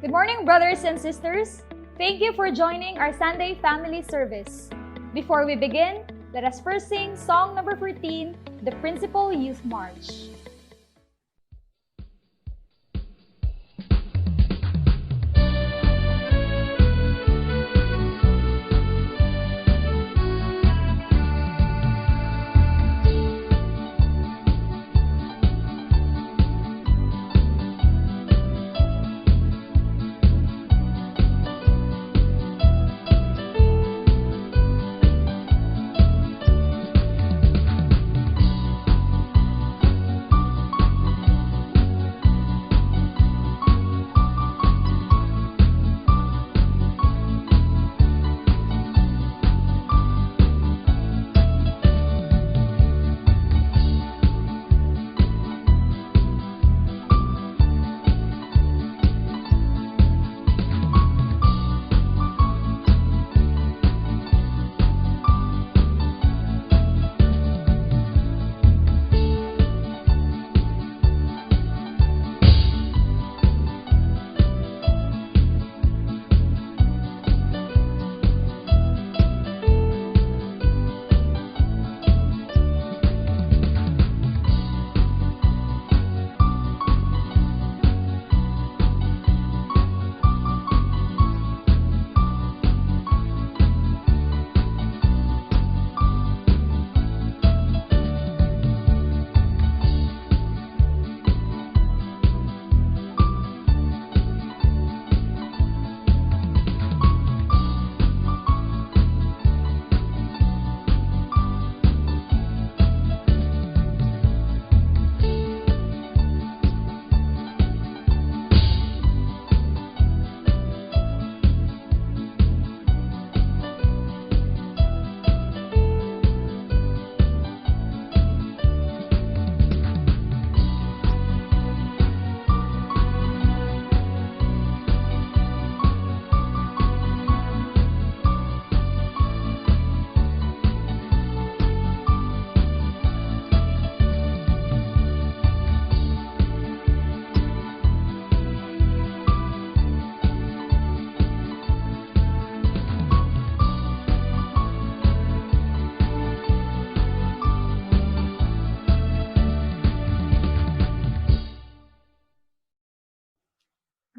Good morning, brothers and sisters. Thank you for joining our Sunday family service. Before we begin, let us first sing song number 14, the Principal Youth March.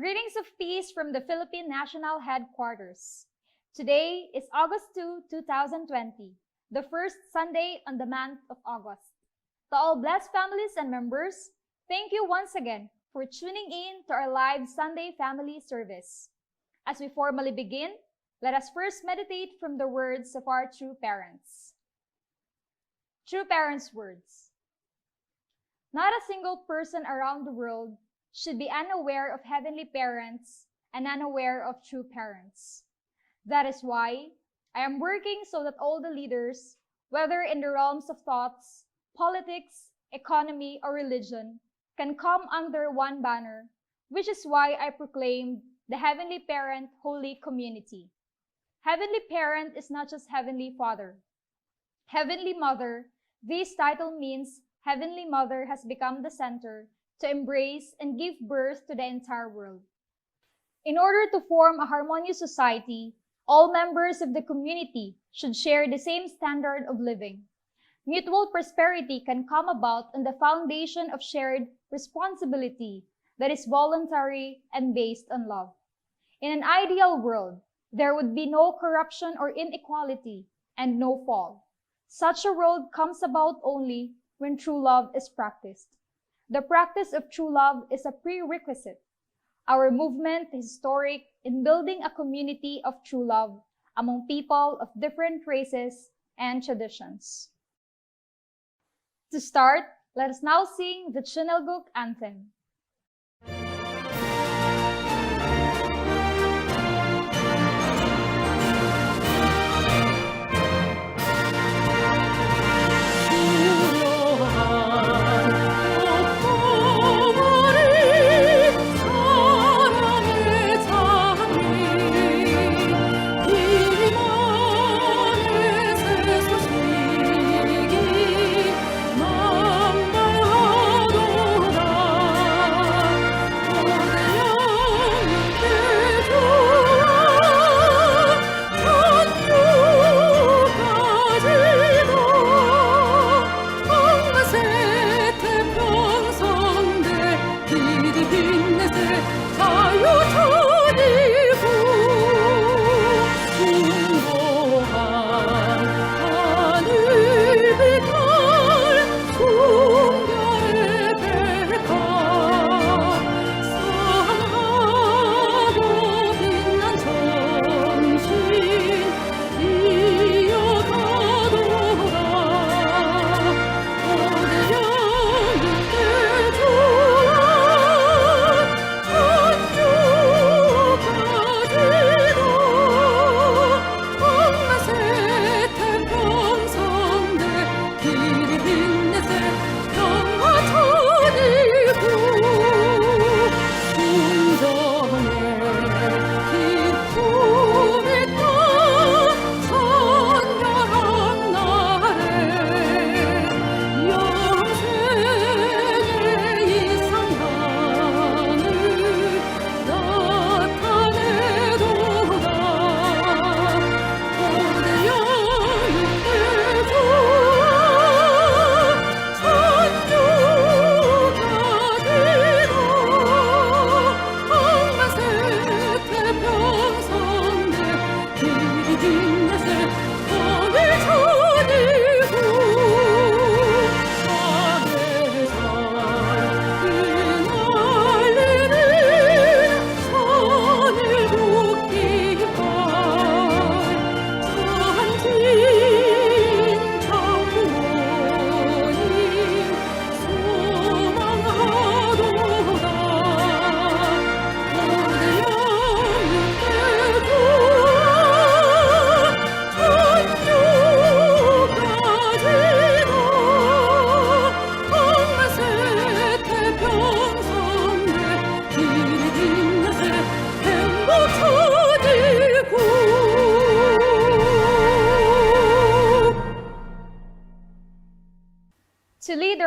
Greetings of peace from the Philippine National Headquarters. Today is August 2, 2020, the first Sunday on the month of August. To all blessed families and members, thank you once again for tuning in to our live Sunday family service. As we formally begin, let us first meditate from the words of our true parents. True parents' words. Not a single person around the world should be unaware of heavenly parents and unaware of true parents. That is why I am working so that all the leaders, whether in the realms of thoughts, politics, economy, or religion, can come under one banner, which is why I proclaimed the Heavenly Parent Holy Community. Heavenly Parent is not just Heavenly Father. Heavenly Mother, this title means Heavenly Mother has become the center to embrace and give birth to the entire world. In order to form a harmonious society, all members of the community should share the same standard of living. Mutual prosperity can come about on the foundation of shared responsibility that is voluntary and based on love. In an ideal world, there would be no corruption or inequality and no fall. Such a world comes about only when true love is practiced. The practice of true love is a prerequisite. Our movement is historic in building a community of true love among people of different races and traditions. To start, let us now sing the Chinalguk anthem.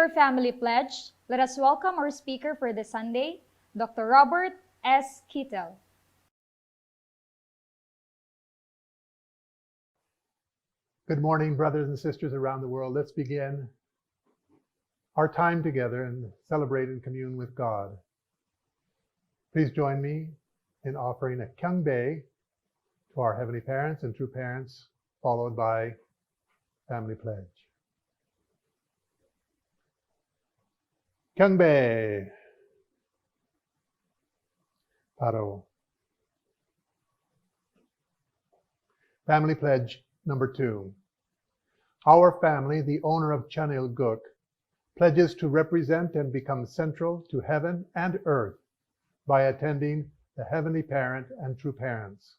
our family pledge, let us welcome our speaker for this Sunday, Dr. Robert S. Kittel. Good morning, brothers and sisters around the world. Let's begin our time together and celebrate and commune with God. Please join me in offering a kyungbae to our heavenly parents and true parents, followed by family pledge. Kyungbae. Paro. Family pledge number 2. Our family, the owner of Chanilguk, pledges to represent and become central to heaven and earth by attending the Heavenly Parent and True Parents.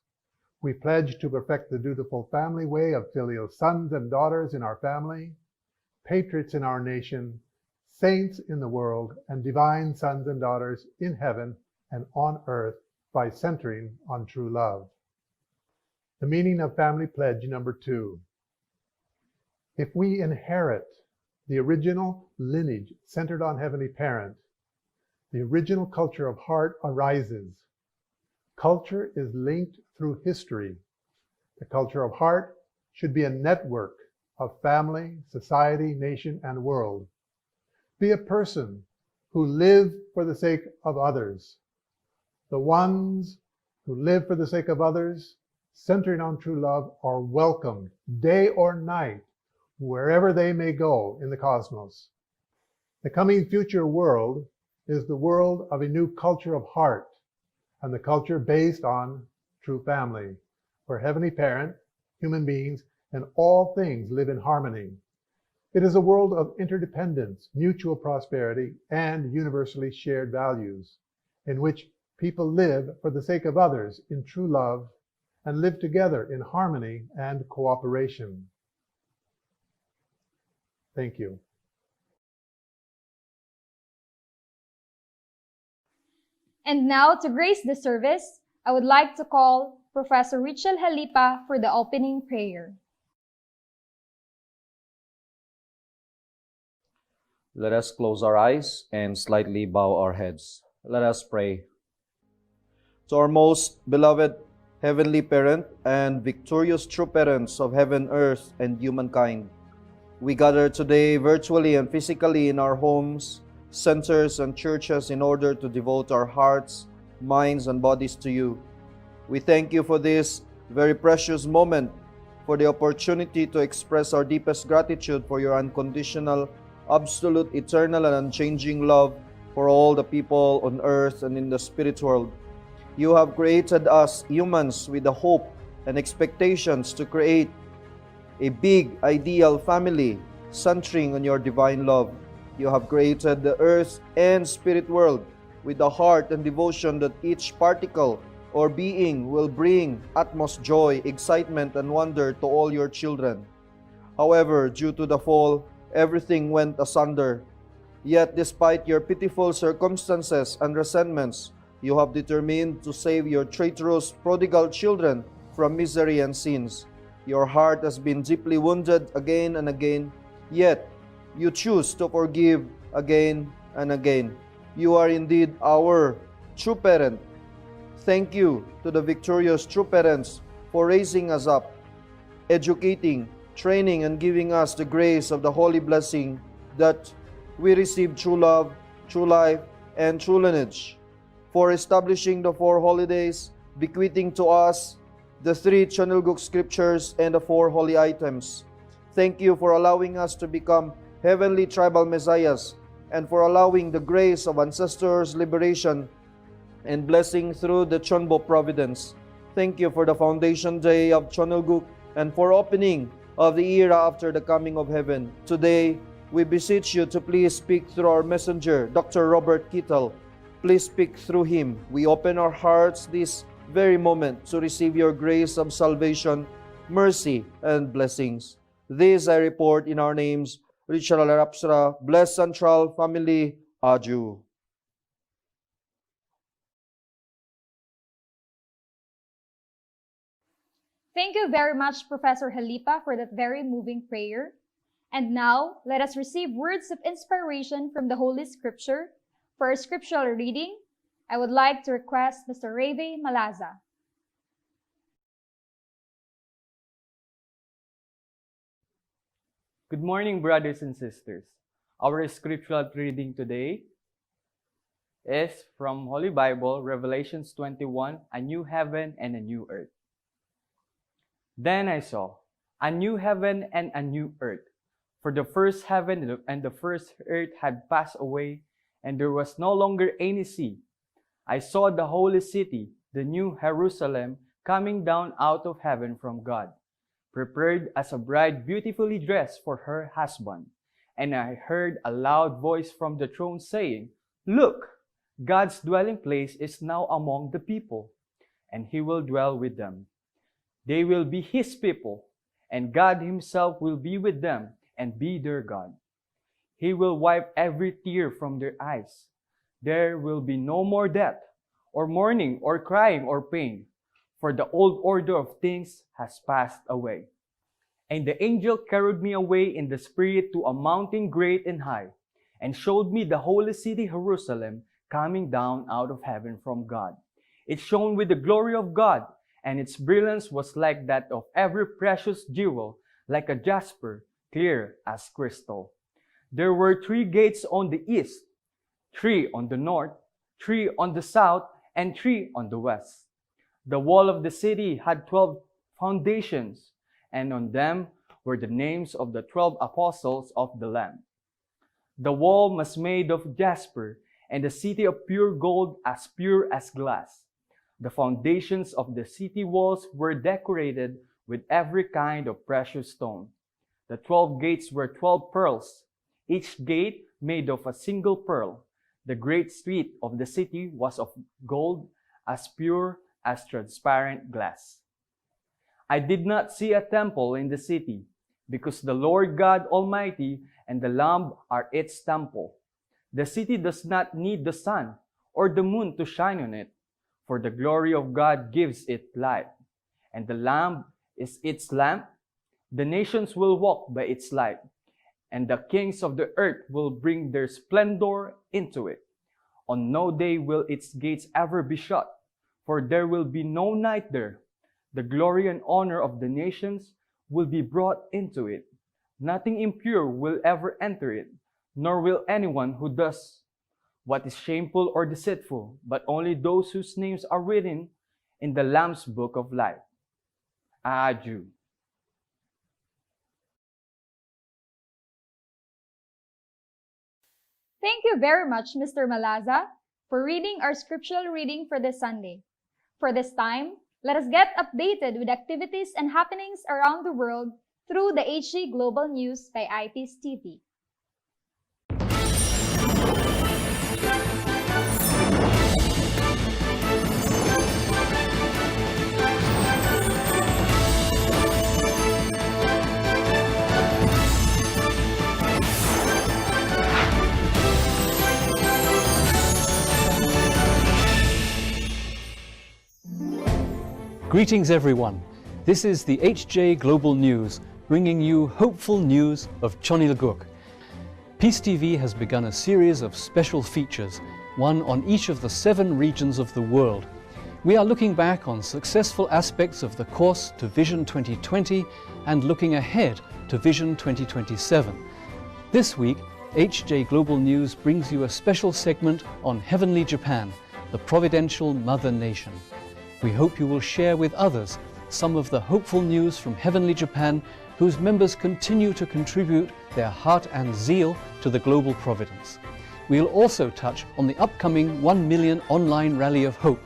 We pledge to perfect the dutiful family way of filial sons and daughters in our family, patriots in our nation, saints in the world, and divine sons and daughters in heaven and on earth by centering on true love. The meaning of family pledge number 2. If we inherit the original lineage centered on Heavenly Parent, the original culture of heart arises. Culture is linked through history. The culture of heart should be a network of family, society, nation, and world. Be a person who live for the sake of others. The ones who live for the sake of others, centering on true love, are welcomed day or night, wherever they may go in the cosmos. The coming future world is the world of a new culture of heart, and the culture based on true family, where Heavenly Parent, human beings, and all things live in harmony. It is a world of interdependence, mutual prosperity, and universally shared values, in which people live for the sake of others in true love and live together in harmony and cooperation. Thank you. And now, to grace the service, I would like to call Professor Richel Halipa for the opening prayer. Let us close our eyes and slightly bow our heads. Let us pray. To our most beloved Heavenly Parent and victorious true parents of heaven, earth, and humankind, we gather today virtually and physically in our homes, centers, and churches in order to devote our hearts, minds, and bodies to you. We thank you for this very precious moment, for the opportunity to express our deepest gratitude for your unconditional, absolute, eternal, and unchanging love for all the people on earth and in the spirit world. You have created us humans with the hope and expectations to create a big, ideal family centering on your divine love. You have created the earth and spirit world with the heart and devotion that each particle or being will bring utmost joy, excitement, and wonder to all your children. However, due to the fall, everything went asunder. Yet, despite your pitiful circumstances and resentments, you have determined to save your traitorous prodigal children from misery and sins. Your heart has been deeply wounded again and again, yet you choose to forgive again and again. You are indeed our true parent. Thank you to the victorious true parents for raising us up, educating, training, and giving us the grace of the holy blessing that we receive true love, true life, and true lineage, for establishing the 4 holidays, bequeathing to us the 3 Chanilguk scriptures and the 4 holy items. Thank you for allowing us to become heavenly tribal messiahs, and for allowing the grace of ancestors' liberation and blessing through the Chonbo providence. Thank you for the foundation day of Chanilguk and for opening of the era after the coming of heaven. Today, we beseech you to please speak through our messenger, Dr. Robert Kittel. Please speak through him. We open our hearts this very moment to receive your grace of salvation, mercy, and blessings. This I report in our names, Richard Alarapsra, Blessed Central Family, Aju. Thank you very much, Professor Halipa, for that very moving prayer. And now, let us receive words of inspiration from the Holy Scripture. For our scriptural reading, I would like to request Mr. Reve Malaza. Good morning, brothers and sisters. Our scriptural reading today is from Holy Bible, Revelations 21, a new heaven and a new earth. Then I saw a new heaven and a new earth, for the first heaven and the first earth had passed away, and there was no longer any sea. I saw the holy city, the new Jerusalem, coming down out of heaven from God, prepared as a bride beautifully dressed for her husband. And I heard a loud voice from the throne saying, "Look, God's dwelling place is now among the people, and he will dwell with them. They will be his people, and God himself will be with them and be their God. He will wipe every tear from their eyes. There will be no more death, or mourning, or crying, or pain, for the old order of things has passed away." And the angel carried me away in the spirit to a mountain great and high, and showed me the holy city Jerusalem coming down out of heaven from God. It shone with the glory of God, and its brilliance was like that of every precious jewel, like a jasper, clear as crystal. There were 3 gates on the east, 3 on the north, 3 on the south, and 3 on the west. The wall of the city had 12 foundations, and on them were the names of the 12 apostles of the Lamb. The wall was made of jasper, and the city of pure gold, as pure as glass. The foundations of the city walls were decorated with every kind of precious stone. The 12 gates were 12 pearls, each gate made of a single pearl. The great street of the city was of gold, as pure as transparent glass. I did not see a temple in the city, because the Lord God Almighty and the Lamb are its temple. The city does not need the sun or the moon to shine on it, for the glory of God gives it light, and the Lamb is its lamp. The nations will walk by its light, and the kings of the earth will bring their splendor into it. On no day will its gates ever be shut, for there will be no night there. The glory and honor of the nations will be brought into it. Nothing impure will ever enter it, nor will anyone who does what is shameful or deceitful, but only those whose names are written in the Lamb's book of life. Adieu. Thank you very much, Mr. Malaza, for reading our scriptural reading for this Sunday. For this time, let us get updated with activities and happenings around the world through the HG Global News by IPS TV. Greetings everyone. This is the HJ Global News, bringing you hopeful news of Chonilguk. Peace TV has begun a series of special features, one on each of the 7 regions of the world. We are looking back on successful aspects of the course to Vision 2020 and looking ahead to Vision 2027. This week, HJ Global News brings you a special segment on Heavenly Japan, the providential mother nation. We hope you will share with others some of the hopeful news from Heavenly Japan, whose members continue to contribute their heart and zeal to the global providence. We'll also touch on the upcoming 1 million online Rally of Hope.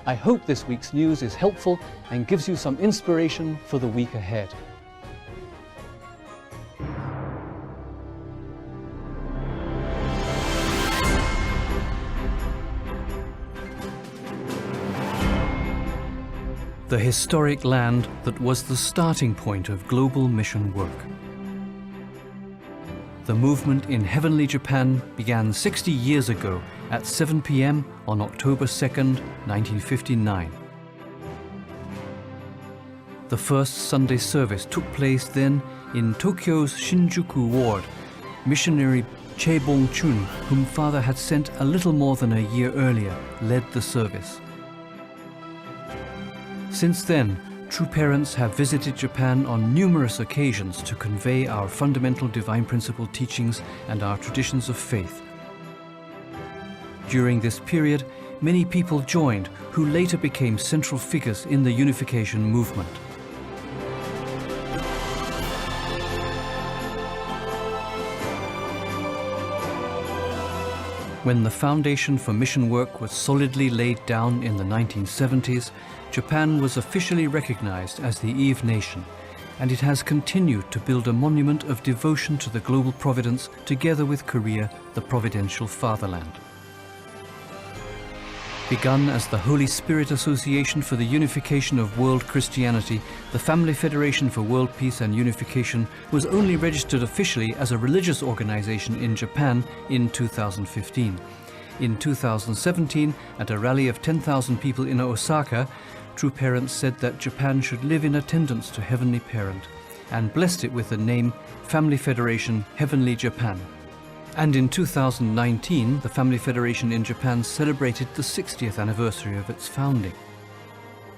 I hope this week's news is helpful and gives you some inspiration for the week ahead. The historic land that was the starting point of global mission work. The movement in Heavenly Japan began 60 years ago at 7 p.m. on October 2nd, 1959. The first Sunday service took place then in Tokyo's Shinjuku ward, missionary Che Bong-chun, whom Father had sent a little more than a year earlier, led the service. Since then, True Parents have visited Japan on numerous occasions to convey our fundamental divine principle teachings and our traditions of faith. During this period, many people joined who later became central figures in the unification movement. When the foundation for mission work was solidly laid down in the 1970s, Japan was officially recognized as the Eve Nation, and it has continued to build a monument of devotion to the global providence together with Korea, the providential fatherland. Begun as the Holy Spirit Association for the Unification of World Christianity, the Family Federation for World Peace and Unification was only registered officially as a religious organization in Japan in 2015. In 2017, at a rally of 10,000 people in Osaka, True Parents said that Japan should live in attendance to Heavenly Parent and blessed it with the name Family Federation Heavenly Japan. And in 2019, the Family Federation in Japan celebrated the 60th anniversary of its founding.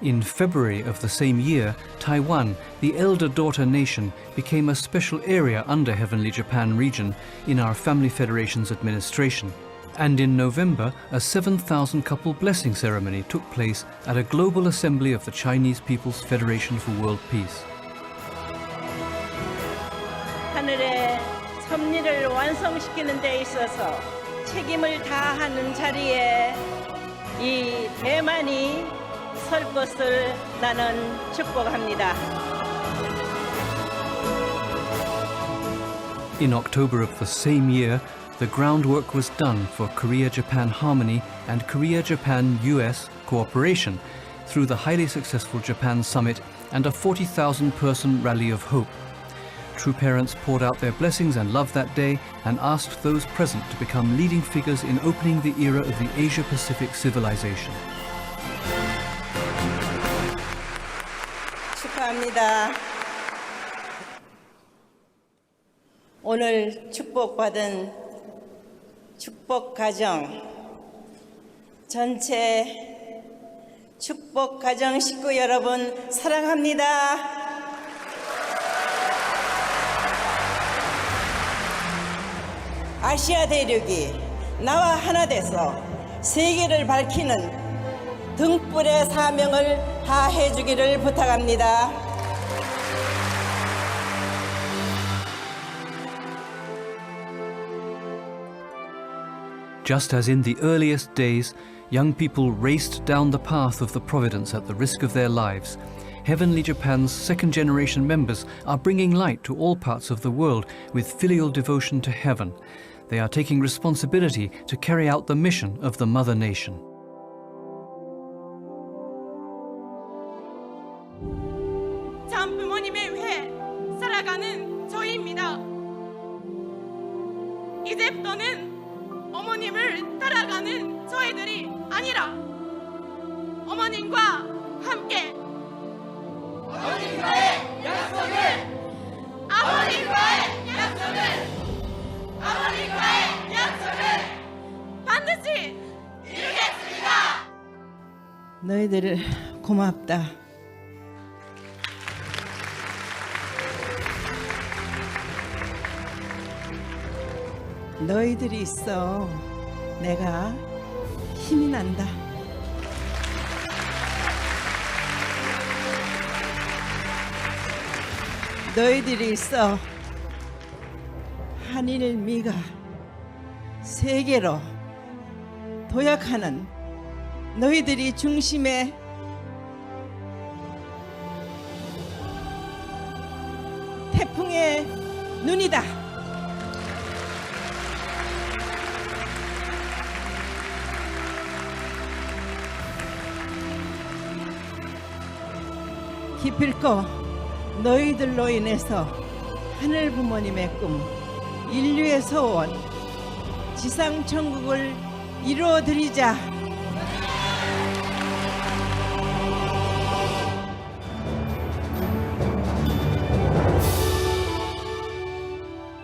In February of the same year, Taiwan, the elder daughter nation, became a special area under Heavenly Japan region in our Family Federation's administration. And in November, a 7,000 couple blessing ceremony took place at a global assembly of the Chinese People's Federation for World Peace. 하늘의 섭리를 완성시키는 데 있어서 책임을 다하는 자리에 이 대만이 설 것을 나는 축복합니다. In October of the same year, the groundwork was done for Korea-Japan Harmony and Korea-Japan-US cooperation through the highly successful Japan Summit and a 40,000-person Rally of Hope. True Parents poured out their blessings and love that day and asked those present to become leading figures in opening the era of the Asia-Pacific civilization. 축하합니다. 오늘 축복받은 축복가정 전체 축복가정 식구 여러분 사랑합니다. 아시아 대륙이 나와 하나 돼서 세계를 밝히는 등불의 사명을 다해 주기를 부탁합니다. Just as in the earliest days, young people raced down the path of the providence at the risk of their lives, Heavenly Japan's second-generation members are bringing light to all parts of the world with filial devotion to heaven. They are taking responsibility to carry out the mission of the Mother Nation. 참 부모님에 의해 살아가는 저희입니다. 이제부터는 어머님을 따라가는 저희들이 아니라 어머님과 함께 어머님과의 약속을 반드시 이루겠습니다. 너희들 고맙다. 너희들이 있어 내가 힘이 난다. 너희들이 있어 한일 미가 세계로 도약하는 너희들이 중심의 태풍의 눈이다. 기필코 너희들로 인해서 하늘 부모님의 꿈, 인류의 소원, 지상 천국을 이루어 드리자.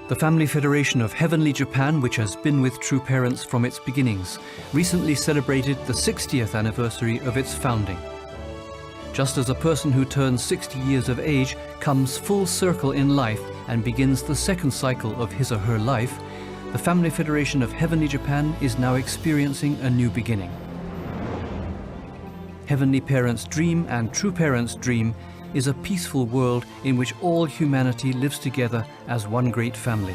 The Family Federation of Heavenly Japan, which has been with True Parents from its beginnings, recently celebrated the 60th anniversary of its founding. Just as a person who turns 60 years of age comes full circle in life and begins the second cycle of his or her life, the Family Federation of Heavenly Japan is now experiencing a new beginning. Heavenly Parents' dream and True Parents' dream is a peaceful world in which all humanity lives together as one great family.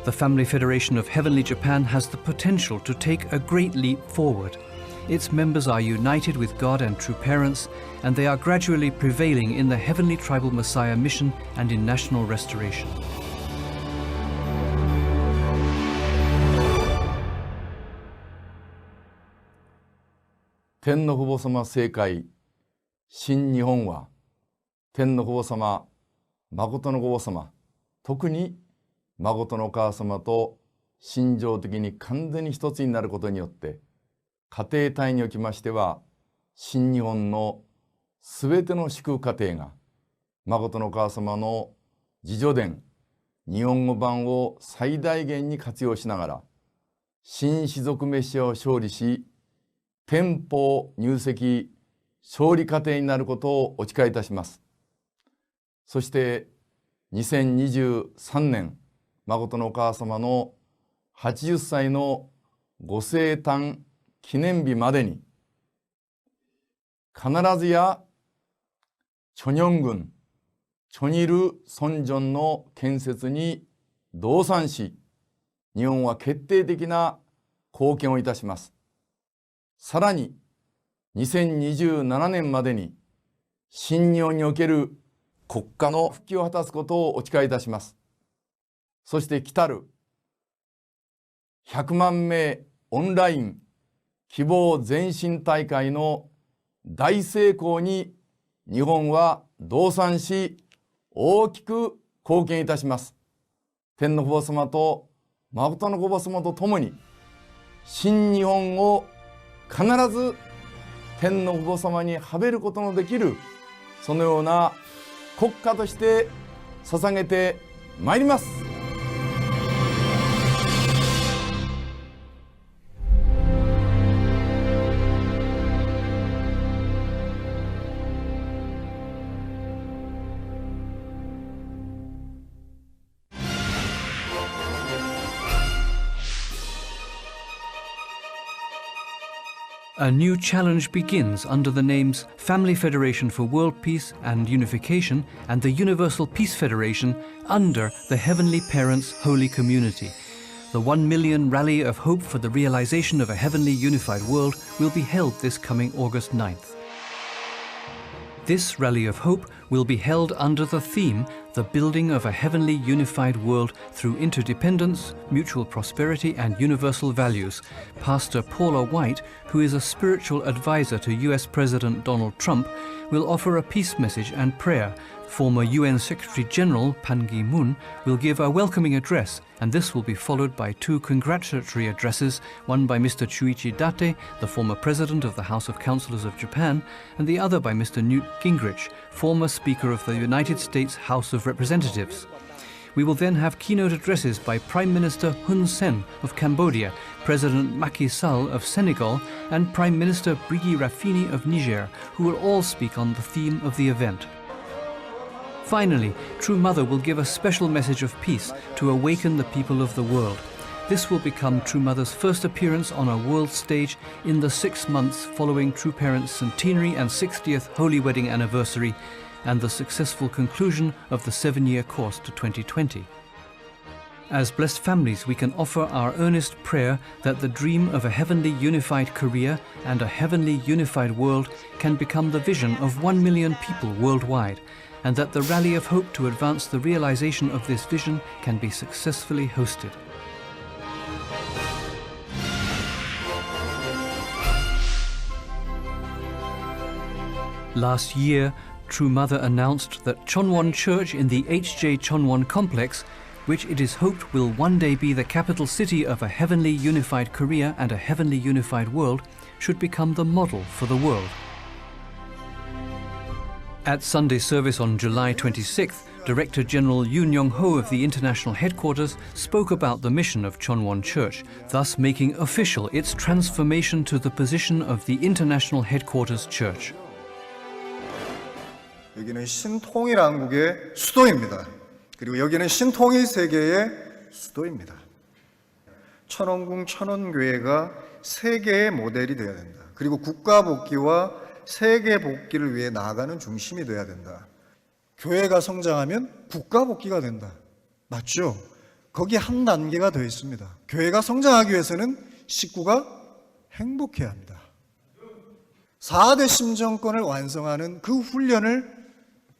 The Family Federation of Heavenly Japan has the potential to take a great leap forward. Its members are united with God and True Parents, and they are gradually prevailing in the Heavenly Tribal Messiah mission and in national restoration.天の父母様聖会新日本は天の父母様誠の父母様特に誠のお母様と心情的に完全に一つになることによって家庭体におきましては新日本のすべての祝福家庭が誠のお母様の自叙伝日本語版を最大限に活用しながら新士族メシアを勝利し天保入籍勝利過程になることをお誓いいたします。そして2023年誠のお母様の80歳のご生誕記念日までに必ずやチョニョン郡チョニルソンジョンの建設に同参し日本は決定的な貢献をいたします。さらに2027年までに新日本における国家の復帰を果たすことをお誓いいたします。そして来たる100万名オンライン希望前進大会の大成功に日本は同参し大きく貢献いたします。天の父母様と誠の父母様と共に新日本を必ず天の父母様にはべることのできるそのような国家として捧げてまいります。A new challenge begins under the names Family Federation for World Peace and Unification and the Universal Peace Federation under the Heavenly Parents Holy Community. The 1 million Rally of Hope for the Realization of a Heavenly Unified World will be held this coming August 9th. This Rally of Hope will be held under the theme, The Building of a Heavenly Unified World Through Interdependence, Mutual Prosperity and Universal Values. Pastor Paula White, who is a spiritual advisor to US President Donald Trump, will offer a peace message and prayer. Former UN Secretary General Pan Ki-moon will give a welcoming address, and this will be followed by 2 congratulatory addresses, one by Mr. Chuichi Date, the former President of the House of Councillors of Japan, and the other by Mr. Newt Gingrich, former Speaker of the United States House of Representatives. We will then have keynote addresses by Prime Minister Hun Sen of Cambodia, President Macky Sall of Senegal, and Prime Minister Brigui Rafini of Niger, who will all speak on the theme of the event. Finally, True Mother will give a special message of peace to awaken the people of the world. This will become True Mother's first appearance on a world stage in the 6 months following True Parents' centenary and 60th Holy Wedding anniversary and the successful conclusion of the 7-year course to 2020. As blessed families, we can offer our earnest prayer that the dream of a heavenly unified Korea and a heavenly unified world can become the vision of 1 million people worldwide, and that the Rally of Hope to advance the realization of this vision can be successfully hosted. Last year, True Mother announced that Chonwon Church in the HJ Chonwon complex, which it is hoped will one day be the capital city of a heavenly unified Korea and a heavenly unified world, should become the model for the world. At Sunday service on July 26th, Director General Yoon Young-ho of the International Headquarters spoke about the mission of Chonwon Church, thus making official its transformation to the position of the International Headquarters Church. 여기는 신통일한국의 수도입니다. 그리고 여기는 신통일 세계의 수도입니다. 천원궁 천원교회가 세계의 모델이 되어야 된다. 그리고 국가 복귀와 세계 복귀를 위해 나아가는 중심이 되어야 된다. 교회가 성장하면 국가 복귀가 된다. 맞죠? 거기에 한 단계가 더 있습니다. 교회가 성장하기 위해서는 식구가 행복해야 합니다. 4대 심정권을 완성하는 그 훈련을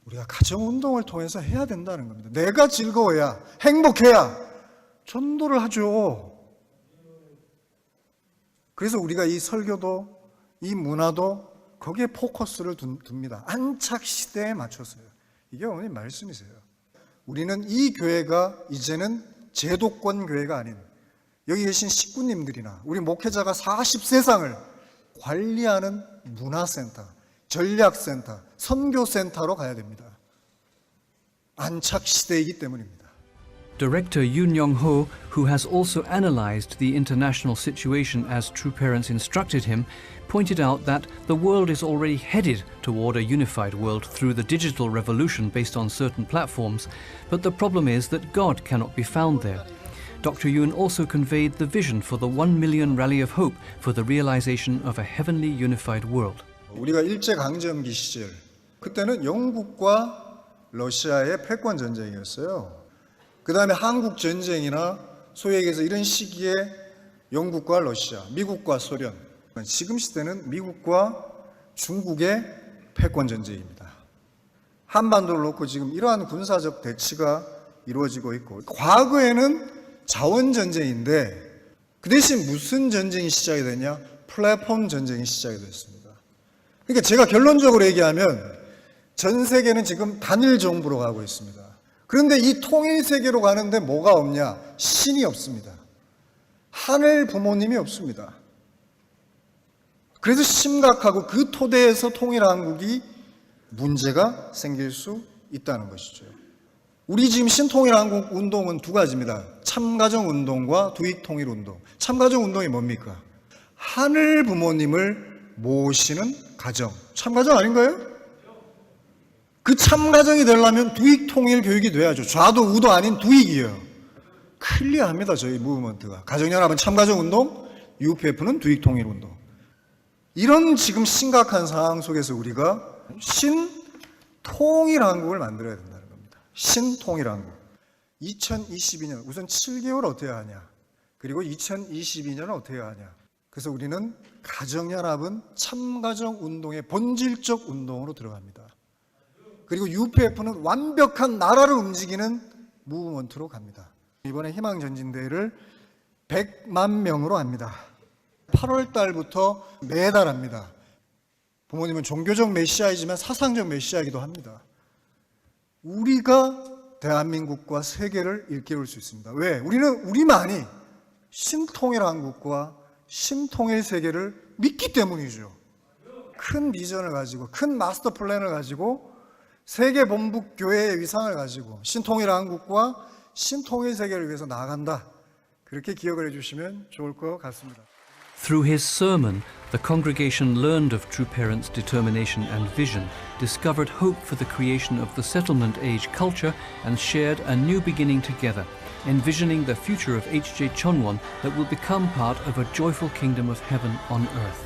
우리가 가정운동을 통해서 해야 된다는 겁니다. 내가 즐거워야, 행복해야 전도를 하죠. 그래서 우리가 이 설교도, 이 문화도 거기에 포커스를 둡니다. 안착 시대에 맞춰서요. 이게 어머님 말씀이세요. 우리는 이 교회가 이제는 제도권 교회가 아닌 여기 계신 식구님들이나 우리 목회자가 40세상을 관리하는 문화센터, 전략센터, 선교센터로 가야 됩니다. 안착 시대이기 때문입니다. Director Yoon Young-ho, who has also analyzed the international situation as True Parents instructed him, pointed out that the world is already headed toward a unified world through the digital revolution based on certain platforms, but the problem is that God cannot be found there. Dr. Yoon also conveyed the vision for the 1 million Rally of Hope for the realization of a heavenly unified world. 우리가 일제강점기 시절, 그때는 영국과 러시아의 패권 전쟁이었어요. 그 다음에 한국 전쟁이나 소위 얘기해서 이런 시기에 영국과 러시아, 미국과 소련, 지금 시대는 미국과 중국의 패권 전쟁입니다. 한반도를 놓고 지금 이러한 군사적 대치가 이루어지고 있고, 과거에는 자원 전쟁인데 그 대신 무슨 전쟁이 시작이 되냐? 플랫폼 전쟁이 시작이 됐습니다. 그러니까 제가 결론적으로 얘기하면 전 세계는 지금 단일 정부로 가고 있습니다. 그런데 이 통일 세계로 가는데 뭐가 없냐? 신이 없습니다. 하늘 부모님이 없습니다. 그래서 심각하고 그 토대에서 통일한국이 문제가 생길 수 있다는 것이죠. 우리 지금 신통일한국 운동은 두 가지입니다. 참가정운동과 두익통일운동. 참가정운동이 뭡니까? 하늘 부모님을 모시는 가정. 참가정 아닌가요? 그 참가정이 되려면 두익통일 교육이 돼야죠. 좌도 우도 아닌 두익이에요. 클리어합니다. 저희 무브먼트가. 가정연합은 참가정운동, UPF는 두익통일운동. 이런 지금 심각한 상황 속에서 우리가 신통일한국을 만들어야 된다는 겁니다. 신통일한국. 2022년 우선 7개월 어떻게 하냐. 그리고 2022년은 어떻게 하냐. 그래서 우리는 가정연합은 참가정운동의 본질적 운동으로 들어갑니다. 그리고 UPF는 완벽한 나라를 움직이는 무브먼트로 갑니다. 이번에 희망전진대회를 100만 명으로 합니다. 8월 달부터 매달 합니다. 부모님은 종교적 메시아이지만 사상적 메시아이기도 합니다. 우리가 대한민국과 세계를 일깨울 수 있습니다. 왜? 우리는 우리만이 신통일한국과 신통일 세계를 믿기 때문이죠. 큰 비전을 가지고, 큰 마스터 플랜을 가지고, 세계 본부 교회의 위상을 가지고 신통일한국과 신통일 세계를 위해서 나아간다. 그렇게 기억을 해주시면 좋을 것 같습니다. Through his sermon, the congregation learned of True Parents' determination and vision, discovered hope for the creation of the settlement age culture, and shared a new beginning together, envisioning the future of HJ Chonwon that will become part of a joyful kingdom of heaven on earth.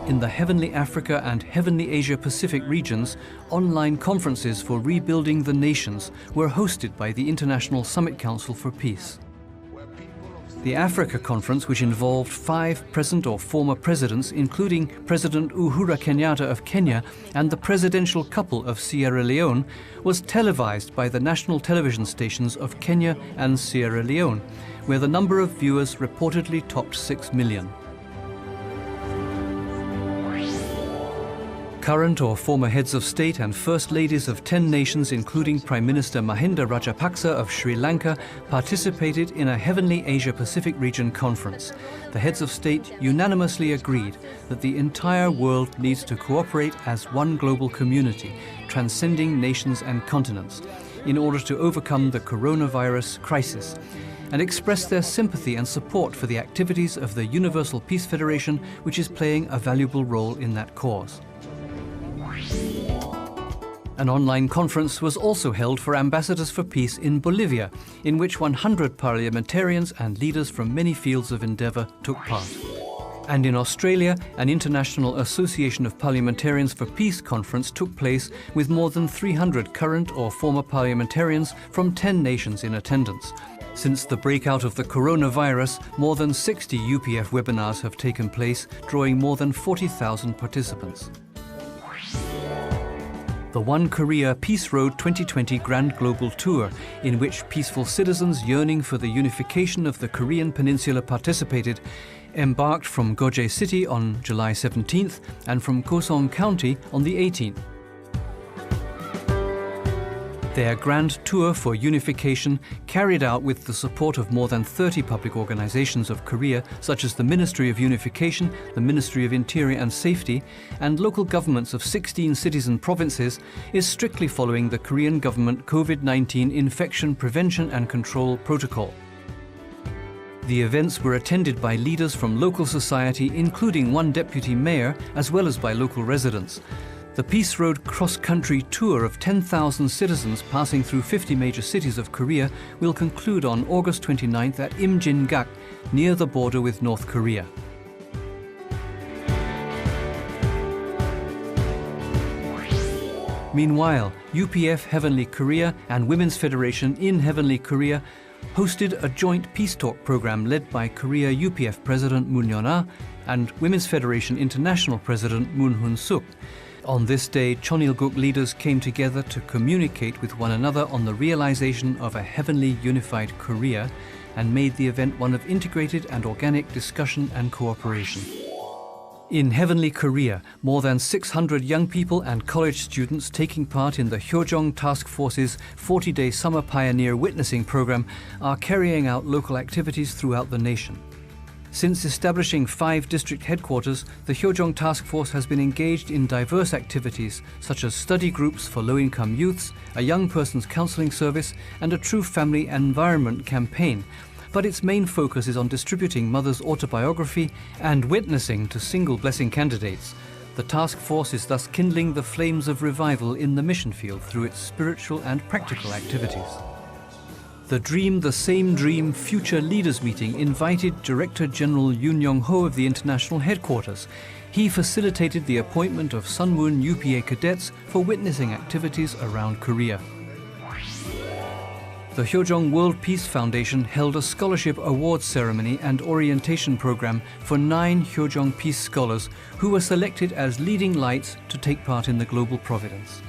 In the Heavenly Africa and Heavenly Asia Pacific regions, online conferences for rebuilding the nations were hosted by the International Summit Council for Peace. The Africa Conference, which involved 5 present or former presidents, including President Uhuru Kenyatta of Kenya and the presidential couple of Sierra Leone, was televised by the national television stations of Kenya and Sierra Leone, where the number of viewers reportedly topped 6 million. Current or former heads of state and first ladies of 10 nations, including Prime Minister Mahinda Rajapaksa of Sri Lanka, participated in a Heavenly Asia-Pacific Region conference. The heads of state unanimously agreed that the entire world needs to cooperate as one global community, transcending nations and continents, in order to overcome the coronavirus crisis, and express their sympathy and support for the activities of the Universal Peace Federation, which is playing a valuable role in that cause. An online conference was also held for Ambassadors for Peace in Bolivia, in which 100 parliamentarians and leaders from many fields of endeavour took part. And in Australia, an International Association of Parliamentarians for Peace conference took place with more than 300 current or former parliamentarians from 10 nations in attendance. Since the breakout of the coronavirus, more than 60 UPF webinars have taken place, drawing more than 40,000 participants. The One Korea Peace Road 2020 Grand Global Tour, in which peaceful citizens yearning for the unification of the Korean Peninsula participated, embarked from Goje City on July 17th and from Gosong County on the 18th. Their grand tour for unification, carried out with the support of more than 30 public organizations of Korea, such as the Ministry of Unification, the Ministry of Interior and Safety, and local governments of 16 cities and provinces, is strictly following the Korean government COVID-19 infection prevention and control protocol. The events were attended by leaders from local society, including one deputy mayor, as well as by local residents. The Peace Road cross-country tour of 10,000 citizens passing through 50 major cities of Korea will conclude on August 29th at Imjin-gak, near the border with North Korea. Meanwhile, UPF Heavenly Korea and Women's Federation in Heavenly Korea hosted a joint peace talk program led by Korea UPF President Moon Yeon-ah and Women's Federation International President Moon Hun-suk. On this day, Chonil-guk leaders came together to communicate with one another on the realization of a heavenly unified Korea and made the event one of integrated and organic discussion and cooperation. In Heavenly Korea, more than 600 young people and college students taking part in the Hyojong Task Force's 40-day Summer Pioneer Witnessing Program are carrying out local activities throughout the nation. Since establishing 5 district headquarters, the Hyojong Task Force has been engaged in diverse activities such as study groups for low-income youths, a young person's counseling service, and a True Family Environment campaign. But its main focus is on distributing Mother's autobiography and witnessing to single blessing candidates. The task force is thus kindling the flames of revival in the mission field through its spiritual and practical activities. The Dream the Same Dream Future Leaders Meeting invited Director General Yoon Young-ho of the International Headquarters. He facilitated the appointment of Sunwoon UPA cadets for witnessing activities around Korea. The Hyojong World Peace Foundation held a scholarship awards ceremony and orientation program for 9 Hyojong Peace scholars who were selected as leading lights to take part in the global providence.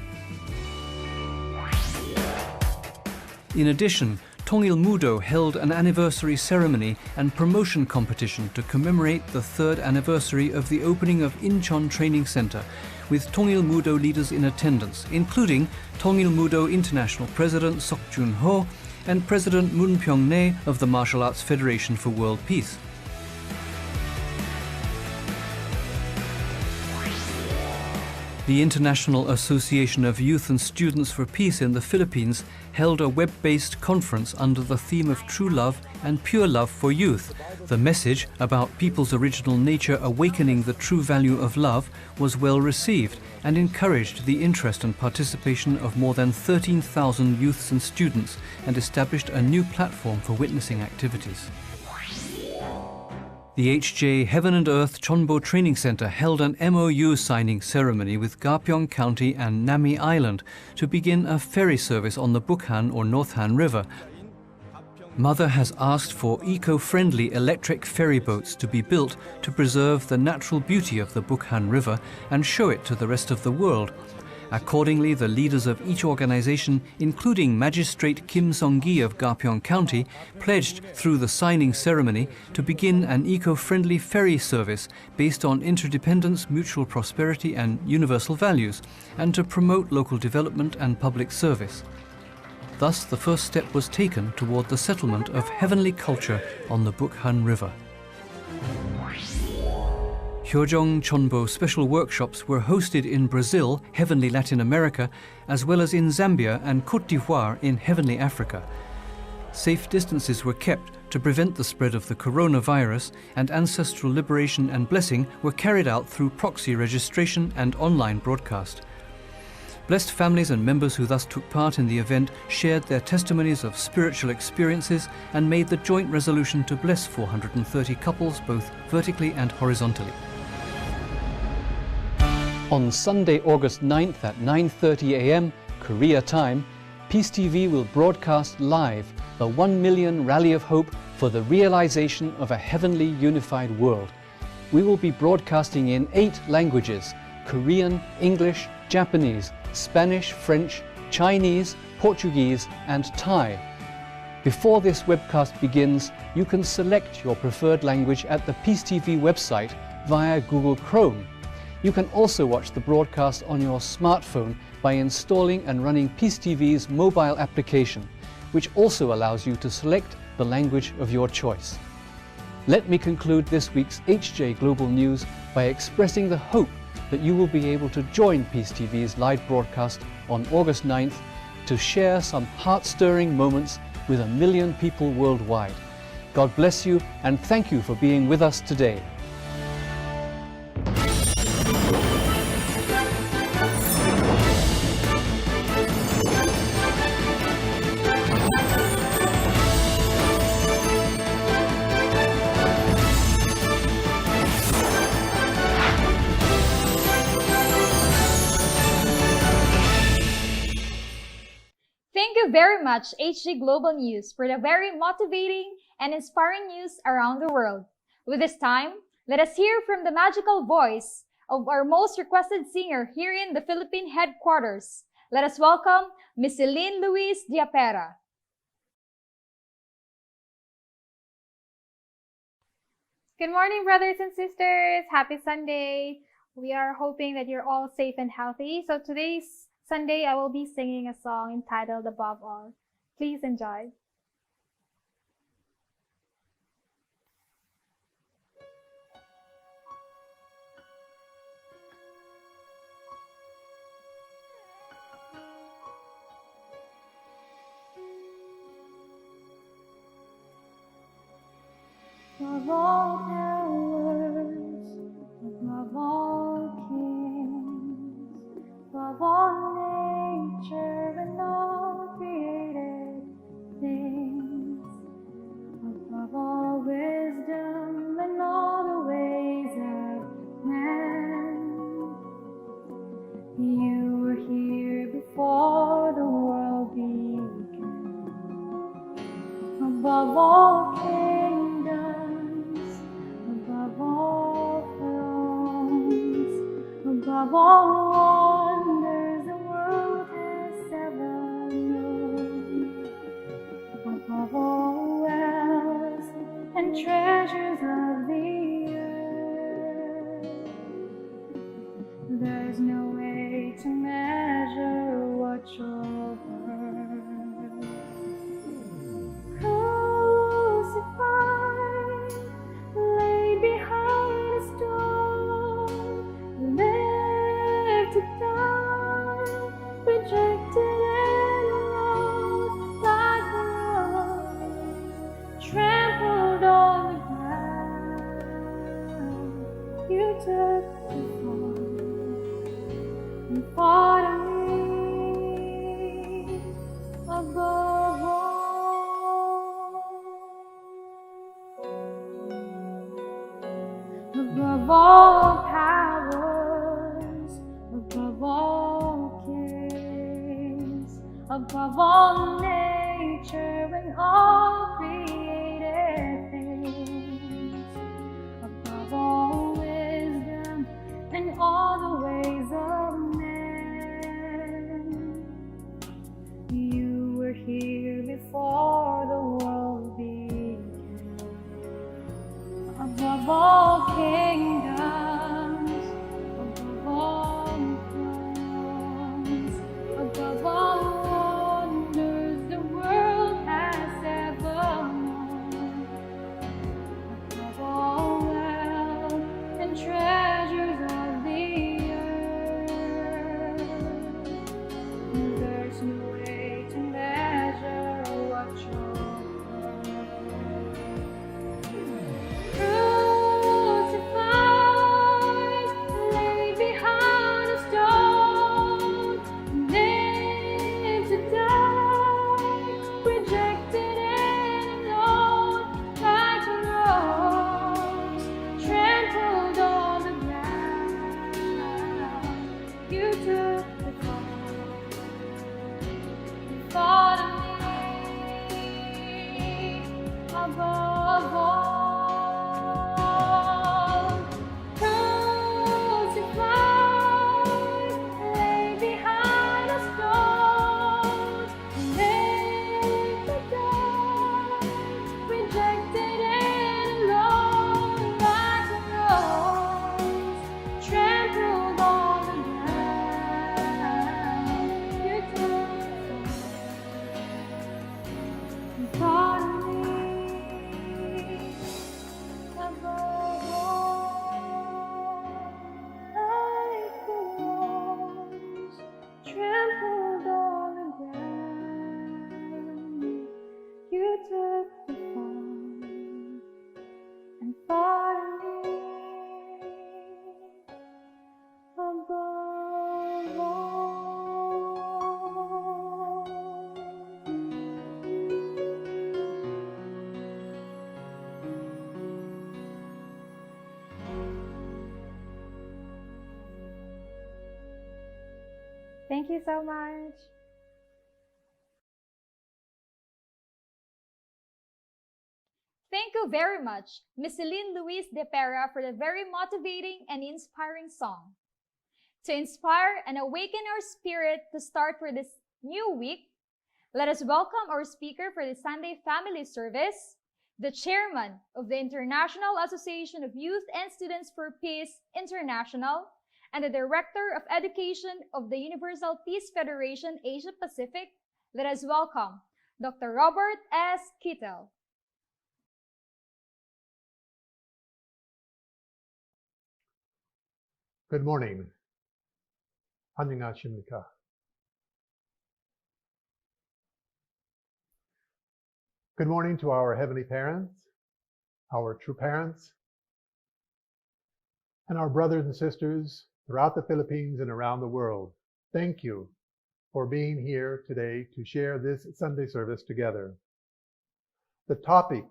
In addition, Tongil-mudo held an anniversary ceremony and promotion competition to commemorate the 3rd anniversary of the opening of Incheon Training Center, with Tongil-mudo leaders in attendance, including Tongil-mudo International President Sok Jun-ho and President Moon Pyong-nae of the Martial Arts Federation for World Peace. The International Association of Youth and Students for Peace in the Philippines held a web-based conference under the theme of True Love and Pure Love for Youth. The message about people's original nature awakening the true value of love was well received and encouraged the interest and participation of more than 13,000 youths and students and established a new platform for witnessing activities. The HJ Heaven and Earth Chonbo Training Center held an MOU signing ceremony with Gapyeong County and Nami Island to begin a ferry service on the Bukhan or North Han River. Mother has asked for eco-friendly electric ferry boats to be built to preserve the natural beauty of the Bukhan River and show it to the rest of the world. Accordingly, the leaders of each organization, including Magistrate Kim Song-gi of Gapyeong County, pledged through the signing ceremony to begin an eco-friendly ferry service based on interdependence, mutual prosperity and universal values, and to promote local development and public service. Thus, the first step was taken toward the settlement of heavenly culture on the Bukhan River. Hyojong Chonbo special workshops were hosted in Brazil, heavenly Latin America, as well as in Zambia and Côte d'Ivoire in heavenly Africa. Safe distances were kept to prevent the spread of the coronavirus, and ancestral liberation and blessing were carried out through proxy registration and online broadcast. Blessed families and members who thus took part in the event shared their testimonies of spiritual experiences and made the joint resolution to bless 430 couples both vertically and horizontally. On Sunday, August 9th at 9:30 a.m. Korea time, Peace TV will broadcast live the 1 million Rally of Hope for the realization of a heavenly unified world. We will be broadcasting in 8 languages: Korean, English, Japanese, Spanish, French, Chinese, Portuguese and Thai. Before this webcast begins, you can select your preferred language at the Peace TV website via Google Chrome. You can also watch the broadcast on your smartphone by installing and running Peace TV's mobile application, which also allows you to select the language of your choice. Let me conclude this week's HJ Global News by expressing the hope that you will be able to join Peace TV's live broadcast on August 9th to share some heart-stirring moments with 1 million people worldwide. God bless you and thank you for being with us today. Thank you very much, HG Global News, for the very motivating and inspiring news around the world. With this time, let us hear from the magical voice of our most requested singer here in the Philippine headquarters. Let us welcome Miss Celine Luis Diapera. Good morning, brothers and sisters. Happy Sunday. We are hoping that you're all safe and healthy. So today's Sunday, I will be singing a song entitled Above All. Please enjoy. Above all powers, above all kings, above all nature and all created things, above all wisdom and all the ways of man, you were here before the world began. Above all kingdoms, above all thrones, above all wonders the world has ever known, above all wealth and treasures of the earth, there's no way to measure what you're worth. Crucified, laid behind a stone, lived to die, rejected and alone, like a rose, trampled on the ground. You took the fall and fought me above all. Above all powers, above all kings, above all nature and all created things, above all wisdom and all the ways of man, above all kingdoms, above all thrones, above all wonders the world has ever known, above all wealth and treasures of the earth. There's no way to measure what you're crucified, laid behind a stone, nailed to die, rejected and alone, like a rose, trampled on the ground. You took the fall, you thought of me above all. Crucified, laid behind a stone, nailed to die, rejected and alone, like a rose, trampled on the ground. You took the fall, you thought of me above all, like a rose, trampled on the ground. You took the fall and thought of me above all. Thank you so much. Thank you very much, Miss Celine Luis de Pera, for the very motivating and inspiring song. To inspire and awaken our spirit to start for this new week, let us welcome our speaker for the Sunday Family Service, the chairman of the International Association of Youth and Students for Peace International, and the Director of Education of the Universal Peace Federation Asia Pacific. Let us welcome Dr. Robert S. Kittel. Good morning. 안녕하십니까. Good morning to our heavenly parents, our true parents, and our brothers and sisters throughout the Philippines and around the world. Thank you for being here today to share this Sunday service together. The topic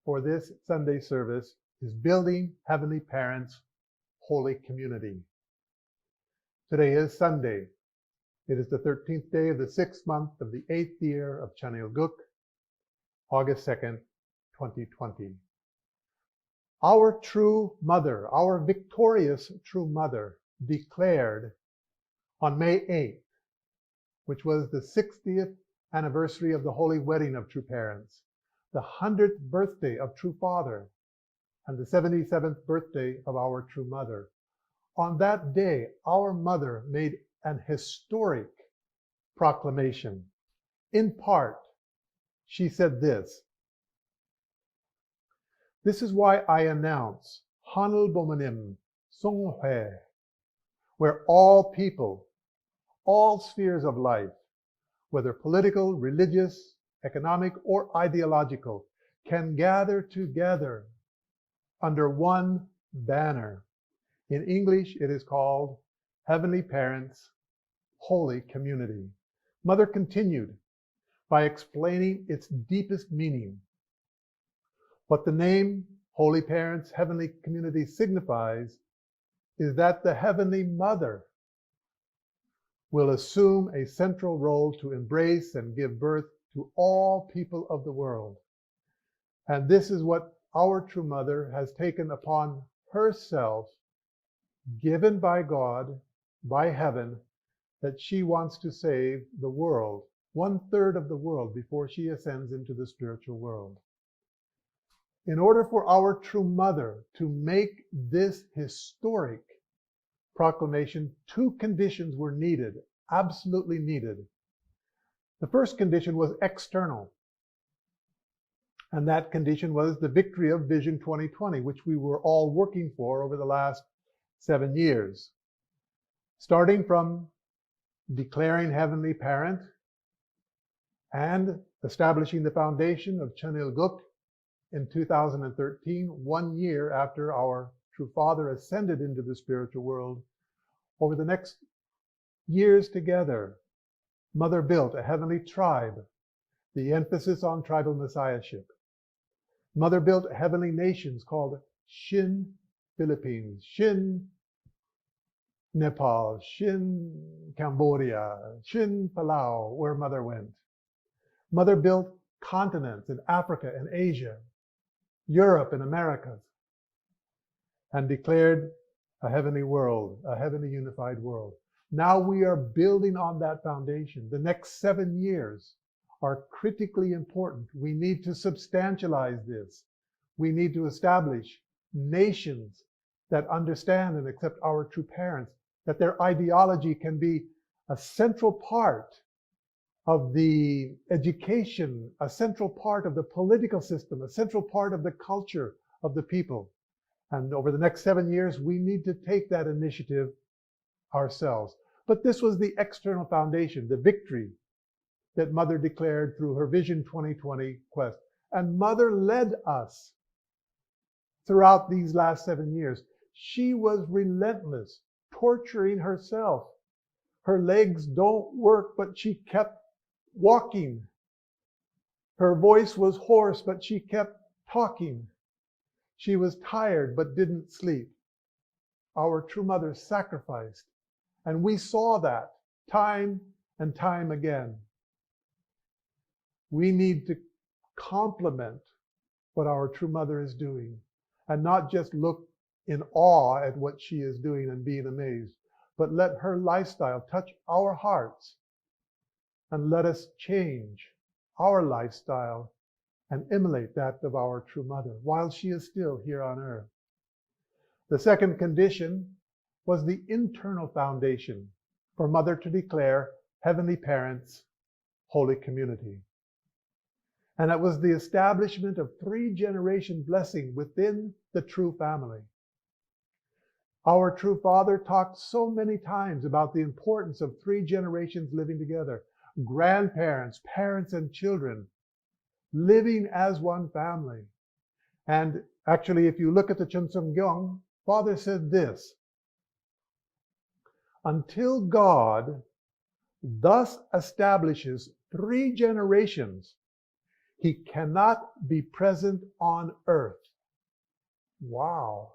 for this Sunday service is Building Heavenly Parents' Holy Community. Today is Sunday. It is the 13th day of the 6th month of the 8th year of Chanilguk, August 2nd, 2020. Our true mother, our victorious true mother, declared on May 8th, which was the 60th anniversary of the holy wedding of true parents, the 100th birthday of true father, and the 77th birthday of our true mother. On that day, our mother made an historic proclamation. In part, she said this: "This is why I announce Hanul Bomanim Songhe, where all people, all spheres of life, whether political, religious, economic, or ideological, can gather together under one banner." In English, it is called Heavenly Parents' Holy Community. Mother continued by explaining its deepest meaning. What the name Holy Parents' Heavenly Community signifies is that the Heavenly Mother will assume a central role to embrace and give birth to all people of the world. And this is what our true mother has taken upon herself, given by God, by heaven, that she wants to save the world, 1/3 of the world, before she ascends into the spiritual world. in order for our true mother to make this historic proclamation, two conditions were needed, absolutely needed. The first condition was external, and that condition was the victory of Vision 2020, which we were all working for over the last 7 years. Starting from declaring Heavenly Parent and establishing the foundation of Chanil Guk in 2013, 1 year after our true Father ascended into the spiritual world. Over the next years together, Mother built a heavenly tribe, the emphasis on tribal messiahship. Mother built heavenly nations called Shin Philippines, Shin Nepal, Shin Cambodia, Shin Palau, where Mother went. Mother built continents in Africa and Asia, Europe and Americas, and declared a heavenly world, a heavenly unified world. Now we are building on that foundation. The next 7 years are critically important. We need to substantialize this. We need to establish nations that understand and accept our true parents, that their ideology can be a central part of the education, a central part of the political system, a central part of the culture of the people. And over the next 7 years, we need to take that initiative ourselves. But this was the external foundation, the victory that Mother declared through her Vision 2020 quest. And Mother led us throughout these last 7 years. She was relentless, torturing herself. Her legs don't work, but she kept walking. Her voice was hoarse, but she kept talking. She was tired, but didn't sleep. Our true mother sacrificed, and we saw that time and time again. We need to complement what our true mother is doing and not just look in awe at what she is doing and being amazed, but let her lifestyle touch our hearts and let us change our lifestyle and emulate that of our true mother while she is still here on earth. The second condition was the internal foundation for Mother to declare Heavenly Parents, Holy Community. And it was the establishment of 3-generation blessing within the true family. Our true Father talked so many times about the importance of 3 generations living together, grandparents, parents, and children, living as one family. And actually, if you look at the Chunseomgyong, Father said this: until God thus establishes 3 generations, He cannot be present on earth. Wow.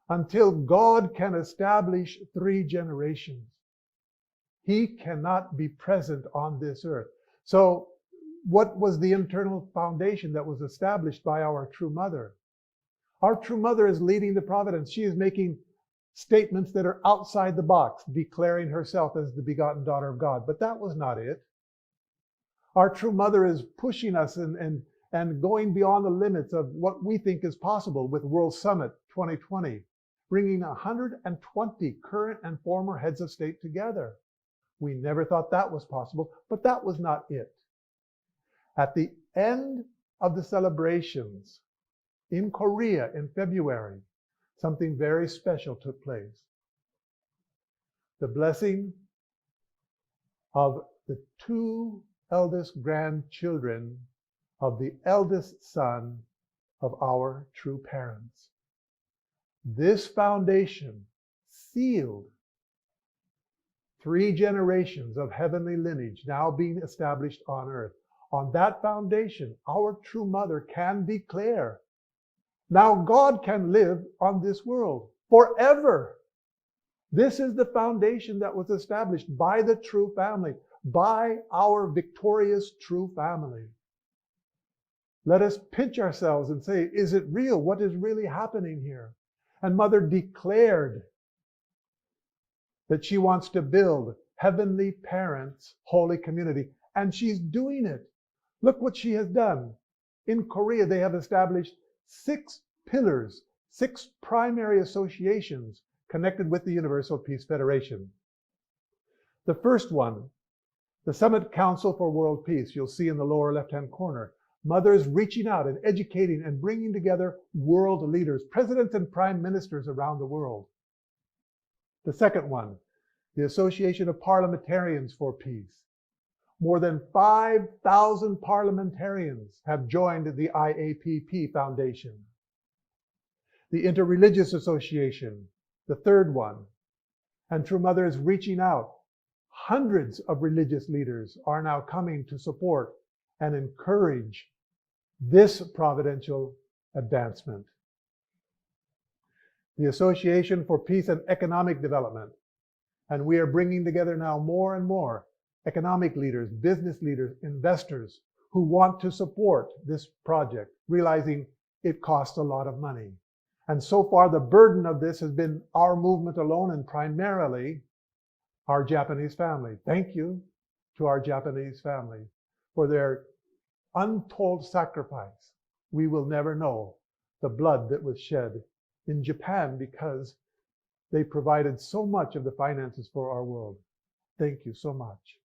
Until God can establish 3 generations, He cannot be present on this earth. So what was the internal foundation that was established by our true mother? Our true mother is leading the providence. She is making statements that are outside the box, declaring herself as the begotten daughter of God. But that was not it. Our true mother is pushing us and going beyond the limits of what we think is possible with World Summit 2020, bringing 120 current and former heads of state together. We never thought that was possible, but that was not it. At the end of the celebrations in Korea in February, something very special took place. The blessing of the 2 eldest grandchildren of the eldest son of our true parents. This foundation sealed 3 generations of heavenly lineage now being established on earth. On that foundation, our true mother can declare, now God can live on this world forever. This is the foundation that was established by the true family, by our victorious true family. Let us pinch ourselves and say, is it real? What is really happening here? And Mother declared that she wants to build Heavenly Parents, Holy Community, and she's doing it. Look what she has done. In Korea, they have established 6 pillars, 6 primary associations connected with the Universal Peace Federation. The first one, the Summit Council for World Peace, you'll see in the lower left-hand corner. Mothers reaching out and educating and bringing together world leaders, presidents and prime ministers around the world. The second one, the Association of Parliamentarians for Peace. More than 5,000 parliamentarians have joined the IAPP Foundation. The Interreligious Association, the third one. And True Mother is reaching out. Hundreds of religious leaders are now coming to support and encourage this providential advancement. The Association for Peace and Economic Development. And we are bringing together now more and more economic leaders, business leaders, investors who want to support this project, realizing it costs a lot of money. And so far, the burden of this has been our movement alone and primarily our Japanese family. Thank you to our Japanese family for their untold sacrifice. We will never know the blood that was shed in Japan because they provided so much of the finances for our world. Thank you so much.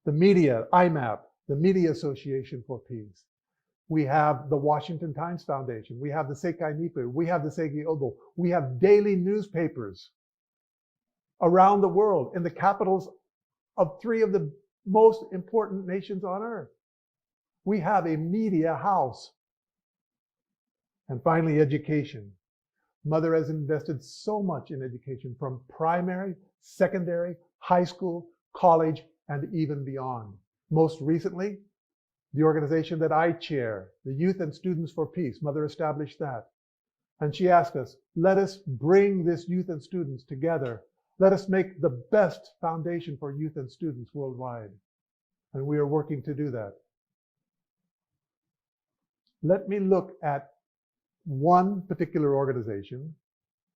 The media, IMAP, the Media Association for Peace. We have the Washington Times Foundation. We have the Seikai Nippu. We have the Seiki Obo. We have daily newspapers around the world in the capitals of 3 of the most important nations on earth. We have a media house. And finally, education. Mother has invested so much in education from primary, secondary, high school, college, and even beyond. Most recently, the organization that I chair, the Youth and Students for Peace, Mother established that. And she asked us, let us bring this youth and students together. Let us make the best foundation for youth and students worldwide. And we are working to do that. Let me look at one particular organization,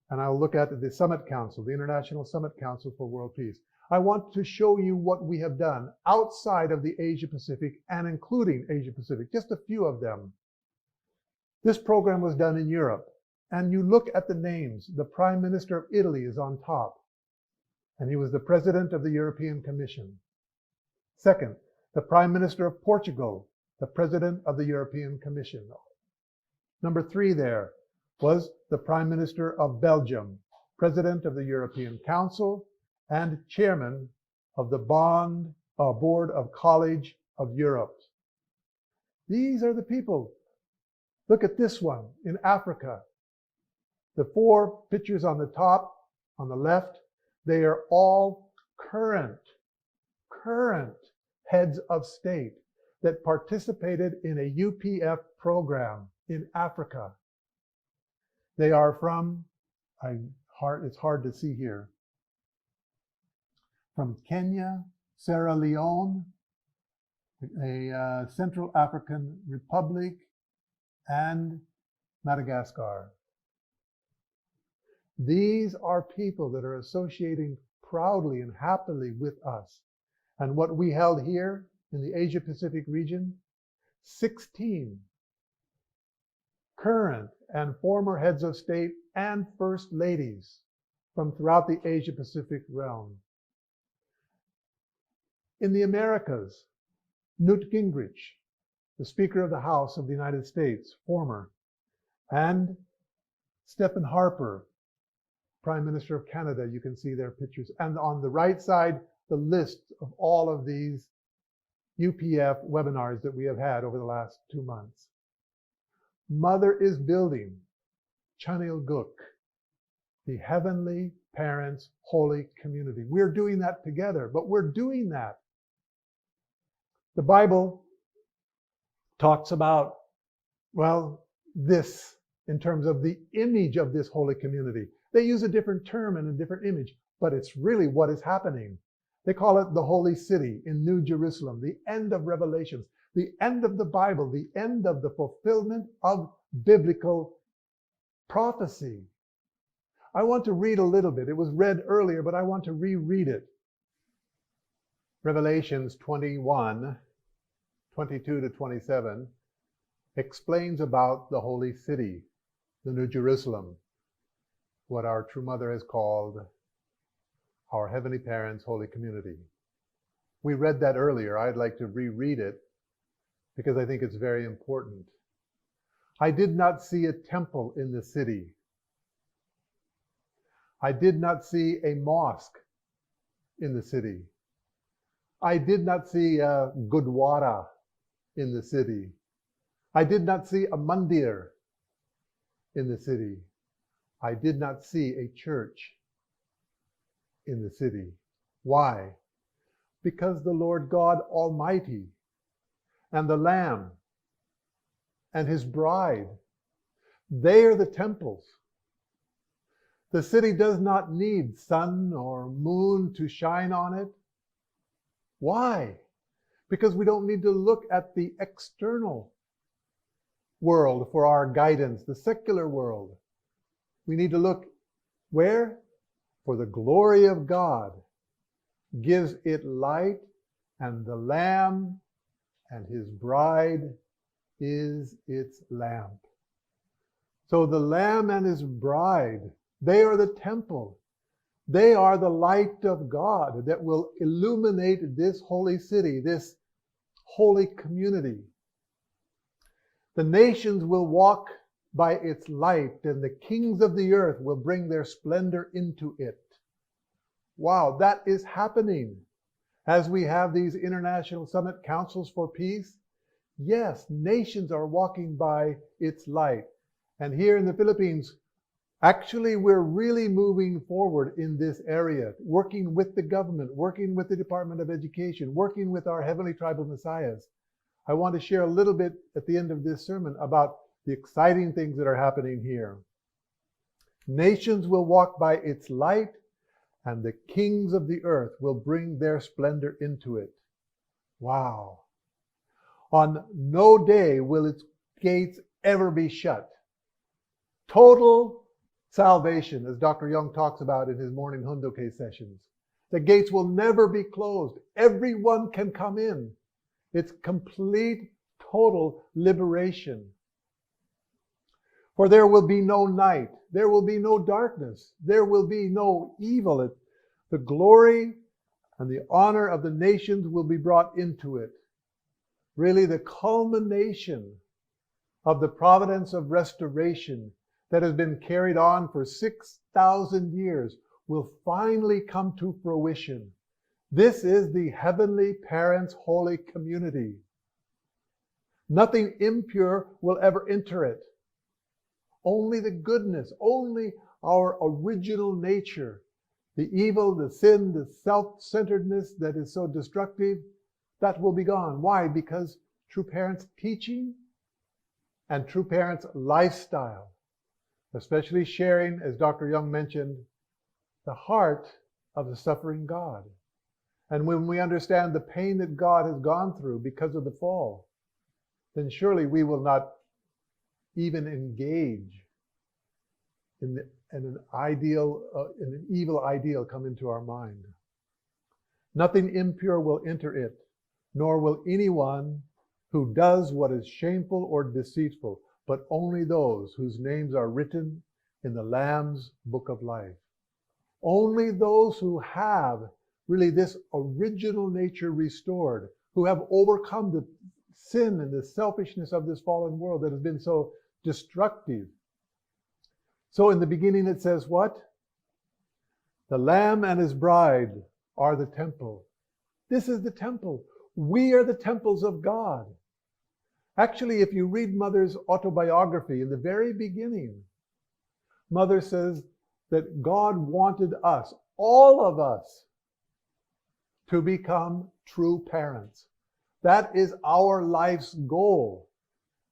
and I'll look at the Summit Council, the International Summit Council for World Peace. I want to show you what we have done outside of the Asia Pacific and including Asia Pacific, just a few of them. This program was done in Europe, and you look at the names. The Prime Minister of Italy is on top, and he was the President of the European Commission. Second, the Prime Minister of Portugal, the President of the European Commission. Number 3 there was the Prime Minister of Belgium, President of the European Council, and Chairman of the Board of College of Europe. These are the people. Look at this one in Africa. The 4 pictures on the top, on the left, they are all current heads of state that participated in a UPF program in Africa. They are from, it's hard to see here, from Kenya, Sierra Leone, a Central African Republic, and Madagascar. These are people that are associating proudly and happily with us. And what we held here in the Asia Pacific region, 16 current and former heads of state and first ladies from throughout the Asia Pacific realm. In the Americas, Newt Gingrich, the Speaker of the House of the United States, former, and Stephen Harper, Prime Minister of Canada. You can see their pictures. And on the right side, the list of all of these UPF webinars that we have had over the last 2 months. Mother is building Chanil Guk, the Heavenly Parents Holy Community. We're doing that together, but we're doing that. The Bible talks about, well, this in terms of the image of this holy community. They use a different term and a different image, but it's really what is happening. They call it the Holy City in New Jerusalem, the end of Revelations, the end of the Bible, the end of the fulfillment of biblical prophecy. I want to read a little bit. It was read earlier, but I want to reread it. Revelations 21, 22 to 27. explains about the holy city, the New Jerusalem, what our true mother has called our Heavenly Parents' holy community. We read that earlier. I'd like to reread it because I think it's very important. I did not see a temple in the city. I did not see a mosque in the city. I did not see a gurdwara in the city. I did not see a mandir in the city. I did not see a church in the city. Why? Because the Lord God Almighty and the Lamb and His bride, they are the temples. The city does not need sun or moon to shine on it. Why? Because we don't need to look at the external world for our guidance, the secular world. We need to look where? For the glory of God gives it light, and the Lamb and His bride is its lamp. So the Lamb and His bride, they are the temple. They are the light of God that will illuminate this holy city, this holy community. The nations will walk by its light, and the kings of the earth will bring their splendor into it. Wow, that is happening as we have these international summit councils for peace. Yes, nations are walking by its light. And here in the Philippines, actually, we're really moving forward in this area, working with the government, working with the Department of Education, working with our Heavenly Tribal Messiahs. I want to share a little bit at the end of this sermon about the exciting things that are happening here. Nations will walk by its light, and the kings of the earth will bring their splendor into it. Wow. On no day will its gates ever be shut. Total salvation, as Dr. Young talks about in his morning Hundoke sessions. The gates will never be closed. Everyone can come in. It's complete, total liberation. For there will be no night. There will be no darkness. There will be no evil. The glory and the honor of the nations will be brought into it. Really, the culmination of the providence of restoration that has been carried on for 6,000 years will finally come to fruition. This is the Heavenly Parents' holy community. Nothing impure will ever enter it. Only the goodness, only our original nature, the evil, the sin, the self-centeredness that is so destructive, that will be gone. Why? Because true parents' teaching and true parents' lifestyle, especially sharing, as Dr. Young mentioned, the heart of the suffering God. And when we understand the pain that God has gone through because of the fall, then surely we will not even engage in an evil ideal come into our mind. Nothing impure will enter it, nor will anyone who does what is shameful or deceitful, but only those whose names are written in the Lamb's book of life. Only those who have really this original nature restored, who have overcome the sin and the selfishness of this fallen world that has been so destructive. So in the beginning it says what? The Lamb and His bride are the temple. This is the temple. We are the temples of God. Actually, if you read Mother's autobiography in the very beginning, Mother says that God wanted us, all of us, to become true parents. That is our life's goal,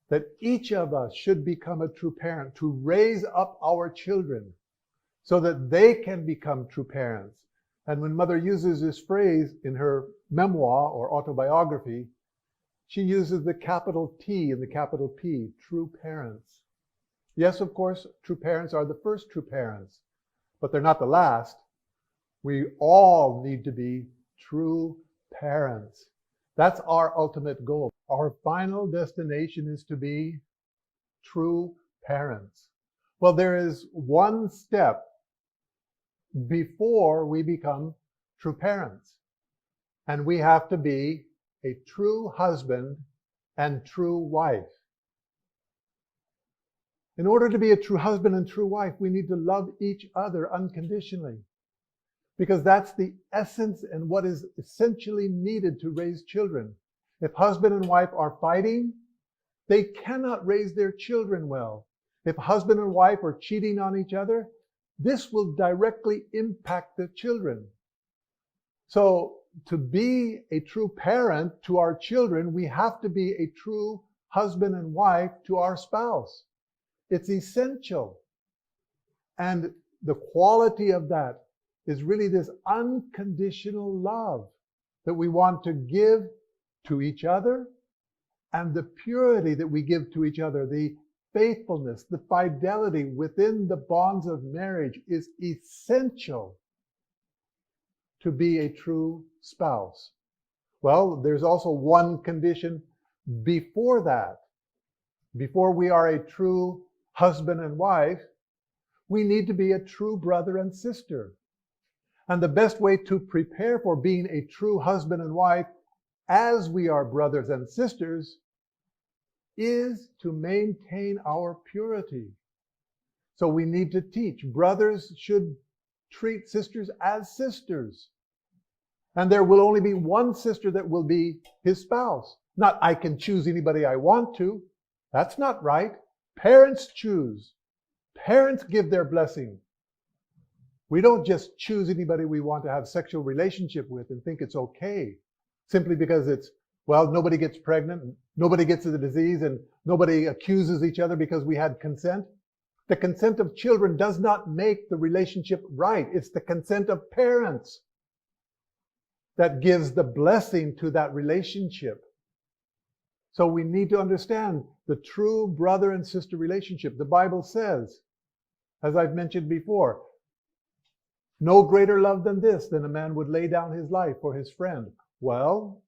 that each of us should become a true parent, to raise up our children so that they can become true parents. And when Mother uses this phrase in her memoir or autobiography, she uses the capital T and the capital P, true parents. Yes, of course, true parents are the first true parents, but they're not the last. We all need to be true parents. That's our ultimate goal. Our final destination is to be true parents. Well, there is one step before we become true parents, and we have to be a true husband and true wife. In order to be a true husband and true wife, we need to love each other unconditionally, because that's the essence and what is essentially needed to raise children. If husband and wife are fighting, they cannot raise their children well. If husband and wife are cheating on each other, this will directly impact the children. So to be a true parent to our children, we have to be a true husband and wife to our spouse. It's essential. And the quality of that is really this unconditional love that we want to give to each other, and the purity that we give to each other, the faithfulness, the fidelity within the bonds of marriage is essential to be a true spouse. Well, there's also one condition before that. Before we are a true husband and wife, we need to be a true brother and sister. And the best way to prepare for being a true husband and wife as we are brothers and sisters is to maintain our purity. So we need to teach. Brothers should treat sisters as sisters. And there will only be one sister that will be his spouse. Not, I can choose anybody I want to. That's not right. Parents choose. Parents give their blessing. We don't just choose anybody we want to have sexual relationship with and think it's okay, simply because it's, well, nobody gets pregnant, nobody gets the disease, and nobody accuses each other because we had consent. The consent of children does not make the relationship right. It's the consent of parents that gives the blessing to that relationship. So we need to understand the true brother and sister relationship. The Bible says, as I've mentioned before, no greater love than this, than a man would lay down his life for his friend. Well,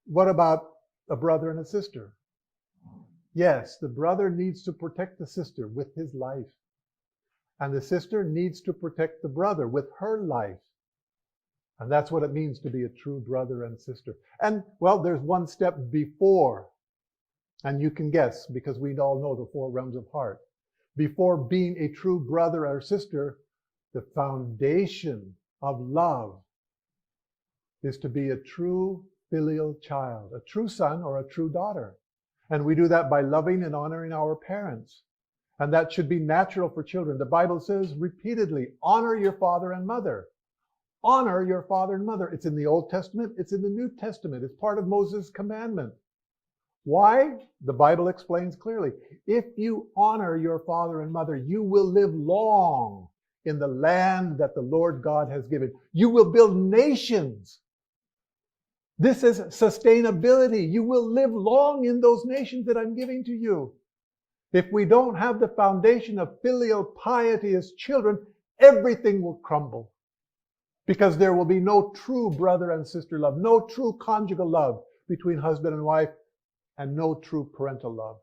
what about a brother and a sister? Yes, the brother needs to protect the sister with his life. And the sister needs to protect the brother with her life. And that's what it means to be a true brother and sister. And, well, there's one step before. And you can guess, because we all know the 4 realms of heart. Before being a true brother or sister, the foundation of love is to be a true filial child, a true son or a true daughter. And we do that by loving and honoring our parents. And that should be natural for children. The Bible says repeatedly, honor your father and mother. Honor your father and mother. It's in the Old Testament. It's in the New Testament. It's part of Moses' commandment. Why? The Bible explains clearly. If you honor your father and mother, you will live long in the land that the Lord God has given. You will build nations. This is sustainability. You will live long in those nations that I'm giving to you. If we don't have the foundation of filial piety as children, everything will crumble. Because there will be no true brother and sister love, no true conjugal love between husband and wife, and no true parental love.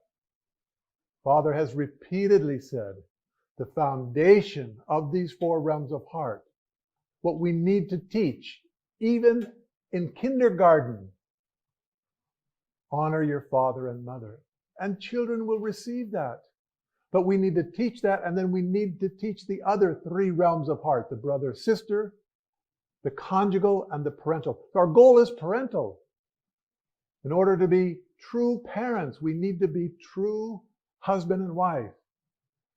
Father has repeatedly said, the foundation of these 4 realms of heart, what we need to teach, even in kindergarten, honor your father and mother. And children will receive that. But we need to teach that, and then we need to teach the other 3 realms of heart, the brother, sister, the conjugal, and the parental. Our goal is parental. In order to be true parents, we need to be true husband and wife,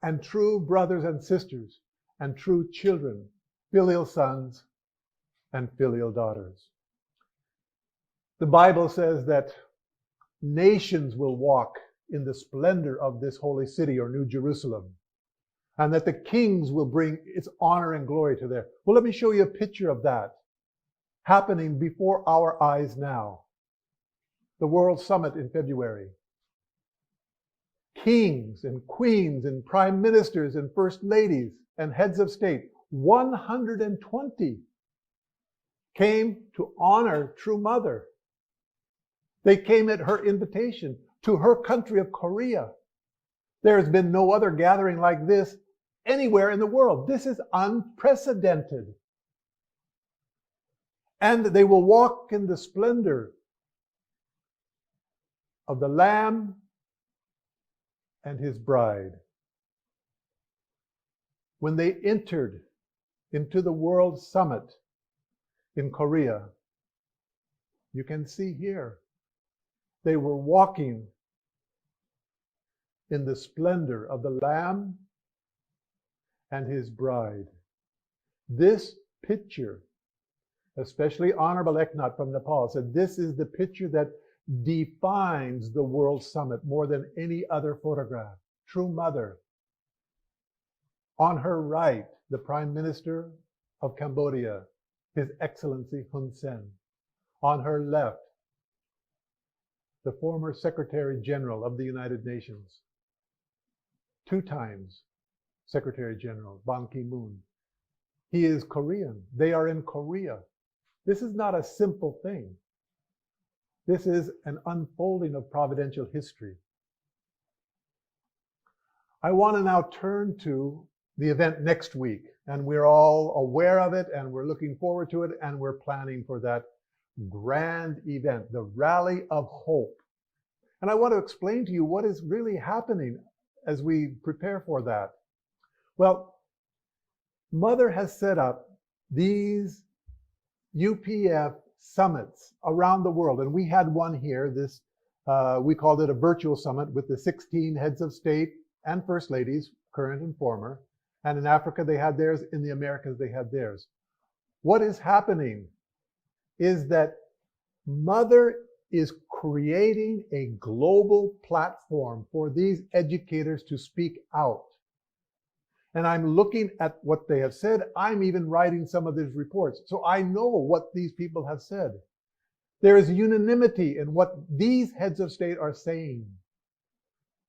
and true brothers and sisters, and true children, filial sons and filial daughters. The Bible says that nations will walk in the splendor of this holy city, or New Jerusalem, and that the kings will bring its honor and glory to there. Well, let me show you a picture of that happening before our eyes now. The World Summit in February. Kings and queens and prime ministers and first ladies and heads of state, 120 came to honor True Mother. They came at her invitation to her country of Korea. There has been no other gathering like this anywhere in the world. This is unprecedented. And they will walk in the splendor of the Lamb and his bride. When they entered into the World Summit in Korea, you can see here, they were walking in the splendor of the Lamb and his bride. This picture, especially Honorable Eknath from Nepal said, this is the picture that defines the World Summit more than any other photograph. True Mother. On her right, the Prime Minister of Cambodia, His Excellency Hun Sen. On her left, the former Secretary General of the United Nations, 2 times Secretary General, Ban Ki-moon. He is Korean. They are in Korea. This is not a simple thing. This is an unfolding of providential history. I want to now turn to the event next week, and we're all aware of it, and we're looking forward to it, and we're planning for that grand event, the Rally of Hope. And I want to explain to you what is really happening as we prepare for that. Well, Mother has set up these UPF summits around the world, and we had one here. This we called it a virtual summit with the 16 heads of state and first ladies, current and former. And in Africa they had theirs, in the Americas they had theirs. What is happening is that Mother is creating a global platform for these educators to speak out. And I'm looking at what they have said. I'm even writing some of these reports. So I know what these people have said. There is unanimity in what these heads of state are saying.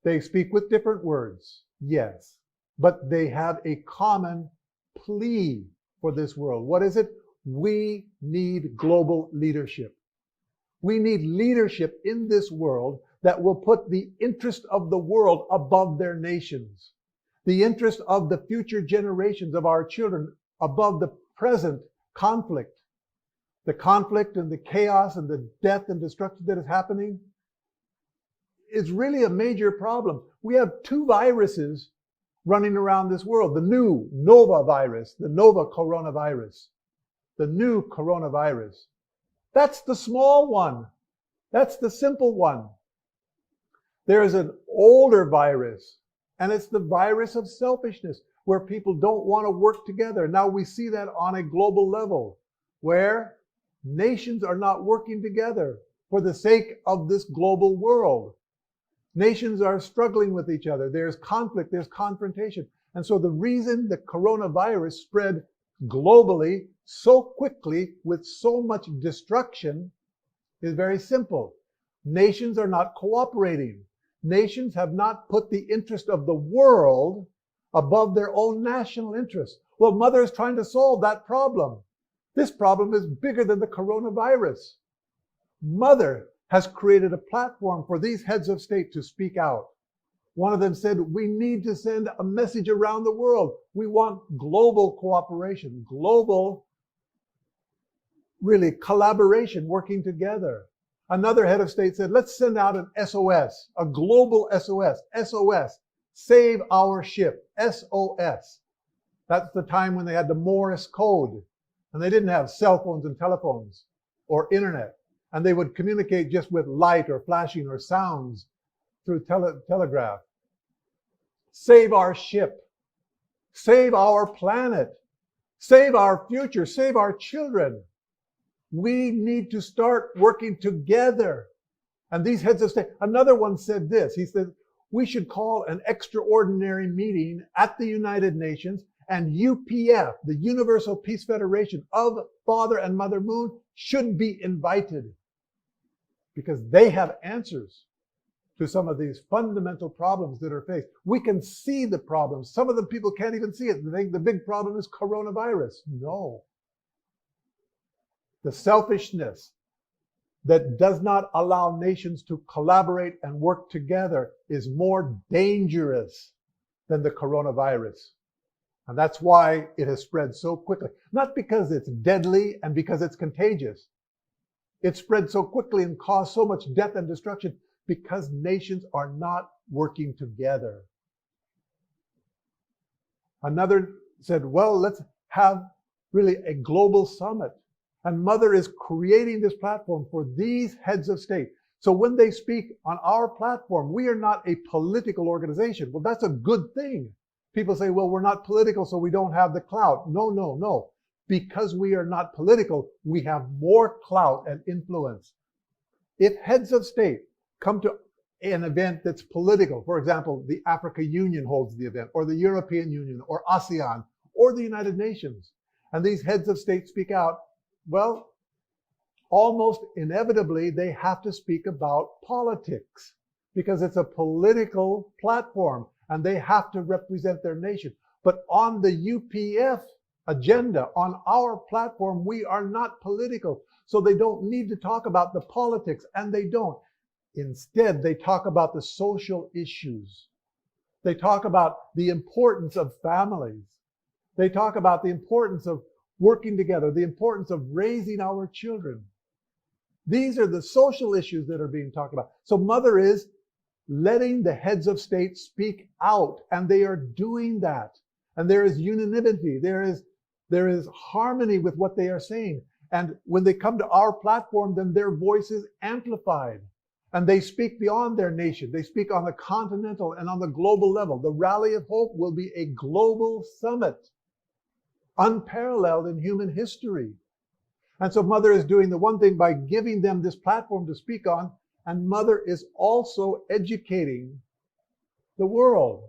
They speak with different words, yes, but they have a common plea for this world. What is it? We need global leadership. We need leadership in this world that will put the interest of the world above their nations, the interest of the future generations of our children above the present conflict. The conflict and the chaos and the death and destruction that is happening is really a major problem. We have 2 viruses running around this world. The new Nova virus, the Nova coronavirus, the new coronavirus. That's the small one. That's the simple one. There is an older virus, and it's the virus of selfishness, where people don't want to work together. Now we see that on a global level, where nations are not working together for the sake of this global world. Nations are struggling with each other. There's conflict, there's confrontation. And so the reason the coronavirus spread globally so quickly with so much destruction is very simple. Nations are not cooperating. Nations have not put the interest of the world above their own national interest. Well, Mother is trying to solve that problem. This problem is bigger than the coronavirus. Mother has created a platform for these heads of state to speak out. One of them said, we need to send a message around the world. We want global cooperation, global, really collaboration, working together. Another head of state said, let's send out an SOS, a global SOS. SOS, save our ship, SOS. That's the time when they had the Morse code, and they didn't have cell phones and telephones or internet. And they would communicate just with light or flashing or sounds through telegraph. Save our ship. Save our planet. Save our future. Save our children. We need to start working together. And these heads of state, another one said this. He said, we should call an extraordinary meeting at the United Nations, and UPF, the Universal Peace Federation of Father and Mother Moon, should be invited, because they have answers to some of these fundamental problems that are faced. We can see the problems. Some of the people can't even see it. They think the big problem is coronavirus. No. The selfishness, that does not allow nations to collaborate and work together is more dangerous than the coronavirus. And that's why it has spread so quickly. Not because it's deadly and because it's contagious. It spread so quickly and caused so much death and destruction because nations are not working together. Another said, well, let's have really a global summit. And Mother is creating this platform for these heads of state. So when they speak on our platform, we are not a political organization. Well, that's a good thing. People say, well, we're not political, so we don't have the clout. No, no, no. Because we are not political, we have more clout and influence. If heads of state come to an event that's political, for example, the Africa Union holds the event, or the European Union, or ASEAN, or the United Nations, and these heads of state speak out, well, almost inevitably, they have to speak about politics because it's a political platform and they have to represent their nation. But on the UPF agenda, on our platform, we are not political. So they don't need to talk about the politics, and they don't. Instead, they talk about the social issues. They talk about the importance of families. They talk about the importance of working together, the importance of raising our children. These are the social issues that are being talked about. So Mother is letting the heads of state speak out, and they are doing that. And there is unanimity. There is harmony with what they are saying. And when they come to our platform, then their voice is amplified. And they speak beyond their nation. They speak on the continental and on the global level. The Rally of Hope will be a global summit, unparalleled in human history. And so Mother is doing the one thing by giving them this platform to speak on, and Mother is also educating the world.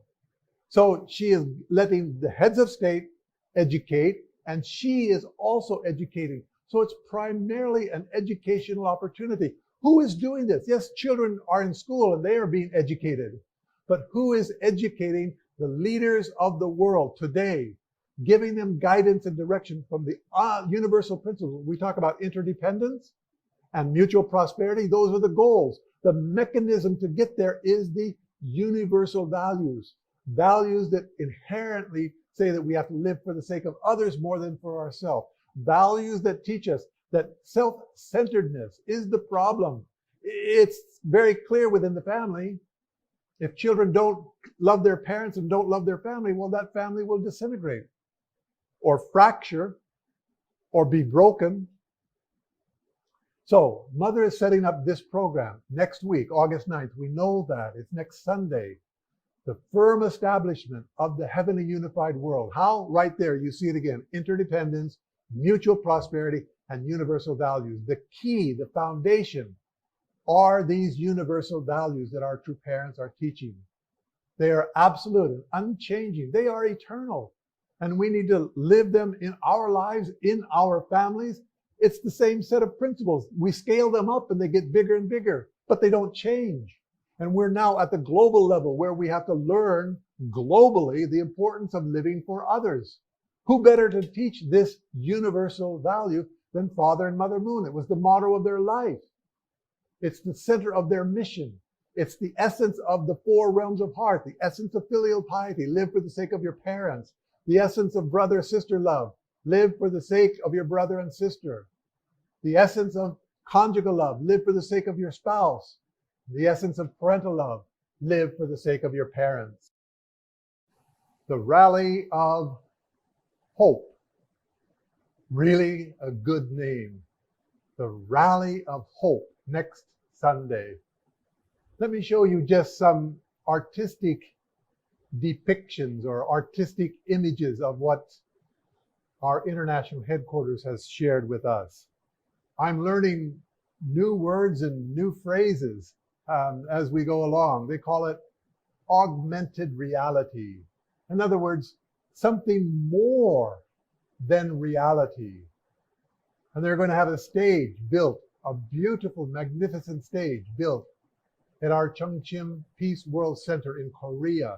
So she is letting the heads of state educate, and she is also educating. So it's primarily an educational opportunity. Who is doing this? Yes, children are in school and they are being educated. But who is educating the leaders of the world today, giving them guidance and direction from the universal principles? We talk about interdependence and mutual prosperity. Those are the goals. The mechanism to get there is the universal values, values that inherently say that we have to live for the sake of others more than for ourselves, values that teach us that self-centeredness is the problem. It's very clear within the family. If children don't love their parents and don't love their family, well, that family will disintegrate or fracture or be broken. So Mother is setting up this program next week, August 9th. We know that. It's next Sunday. The firm establishment of the heavenly unified world. How? Right there, you see it again. Interdependence, mutual prosperity, and universal values. The key, the foundation, are these universal values that our true parents are teaching. They are absolute and unchanging. They are eternal. And we need to live them in our lives, in our families. It's the same set of principles. We scale them up and they get bigger and bigger, but they don't change. And we're now at the global level where we have to learn globally the importance of living for others. Who better to teach this universal value than Father and Mother Moon? It was the motto of their life. It's the center of their mission. It's the essence of the four realms of heart, the essence of filial piety, live for the sake of your parents, the essence of brother-sister love, live for the sake of your brother and sister, the essence of conjugal love, live for the sake of your spouse, the essence of parental love, live for the sake of your parents. The Rally of Hope. Really a good name. The Rally of Hope next Sunday. Let me show you just some artistic depictions or artistic images of what our international headquarters has shared with us. I'm learning new words and new phrases as we go along. They call it augmented reality. In other words, something more than reality. And they're going to have a stage built, a beautiful, magnificent stage built at our Chungchim Peace World Center in Korea.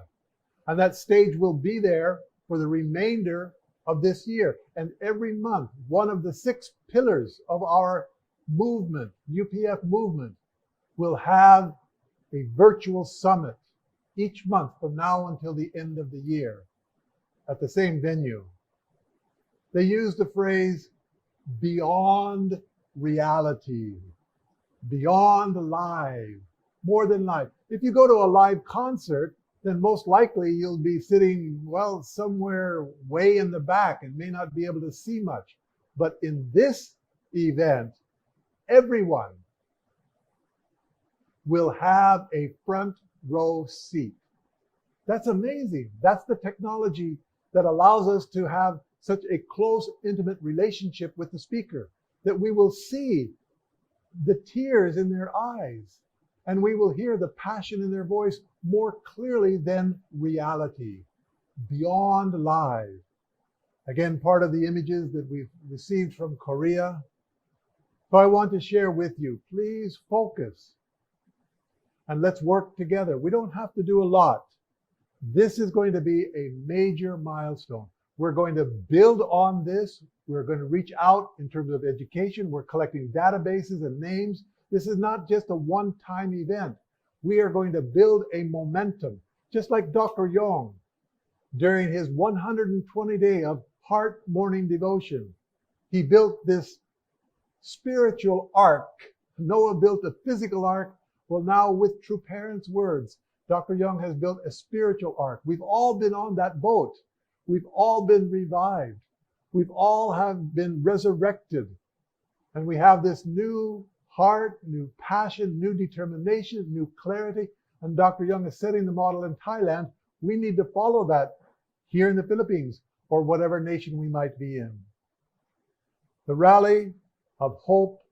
And that stage will be there for the remainder of this year. And every month, one of the 6 pillars of our movement, UPF movement, will have a virtual summit each month from now until the end of the year at the same venue. They use the phrase beyond reality, beyond live, more than live. If you go to a live concert, then most likely you'll be sitting, well, somewhere way in the back and may not be able to see much. But in this event, everyone will have a front row seat. That's amazing. That's the technology that allows us to have such a close, intimate relationship with the speaker, that we will see the tears in their eyes and we will hear the passion in their voice more clearly than reality, beyond live. Again, part of the images that we've received from Korea. So I want to share with you, please focus and let's work together. We don't have to do a lot. This is going to be a major milestone. We're going to build on this. We're going to reach out in terms of education. We're collecting databases and names. This is not just a one-time event. We are going to build a momentum, just like Dr. Yong during his 120-day of heart morning devotion. He built this spiritual ark. Noah built a physical ark. Well, now with True Parents' words, Dr. Young has built a spiritual ark. We've all been on that boat. We've all been revived. We've all have been resurrected. And we have this new heart, new passion, new determination, new clarity. And Dr. Young is setting the model in Thailand. We need to follow that here in the Philippines or whatever nation we might be in. The rally of hope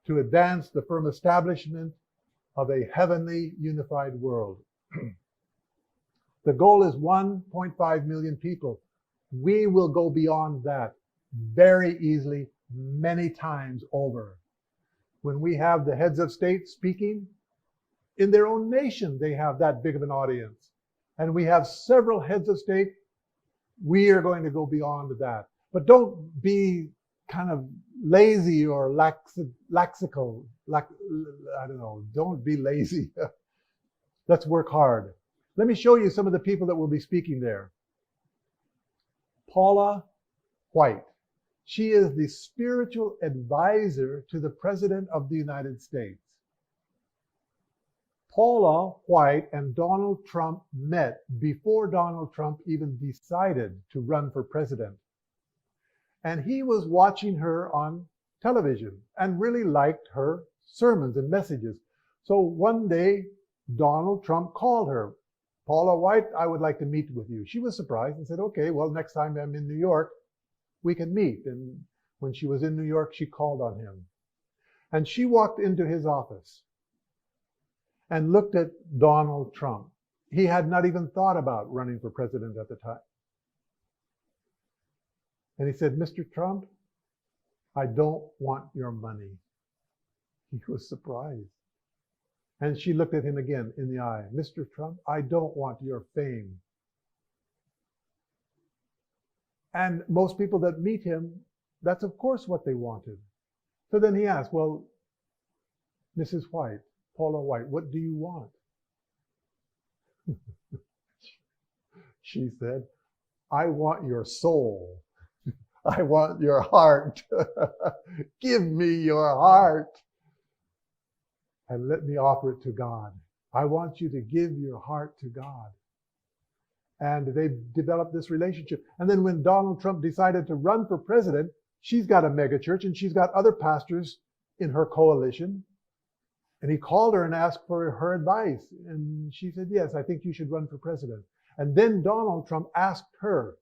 to advance the firm establishment of a heavenly unified world. The goal is 1.5 million people. We will go beyond that very easily, many times over. When we have the heads of state speaking, in their own nation, they have that big of an audience. And we have several heads of state. We are going to go beyond that. But don't be kind of lazy or laxical. I don't know. Don't be lazy. Let's work hard. Let me show you some of the people that will be speaking there. Paula White. She is the spiritual advisor to the President of the United States. Paula White and Donald Trump met before Donald Trump even decided to run for president. And he was watching her on television and really liked her sermons and messages. So one day, Donald Trump called her. Paula White, I would like to meet with you. She was surprised and said, okay, well, next time I'm in New York, we can meet. And when she was in New York, she called on him. And she walked into his office and looked at Donald Trump. He had not even thought about running for president at the time. And he said, Mr. Trump, I don't want your money. He was surprised. And she looked at him again in the eye. Mr. Trump, I don't want your fame. And most people that meet him, that's of course what they wanted. So then he asked, well, Mrs. White, Paula White, what do you want? She said, I want your soul. I want your heart. Give me your heart. And let me offer it to God. I want you to give your heart to God. And they developed this relationship. And then when Donald Trump decided to run for president, she's got a megachurch and she's got other pastors in her coalition. And he called her and asked for her advice. And she said, yes, I think you should run for president. And then Donald Trump asked her,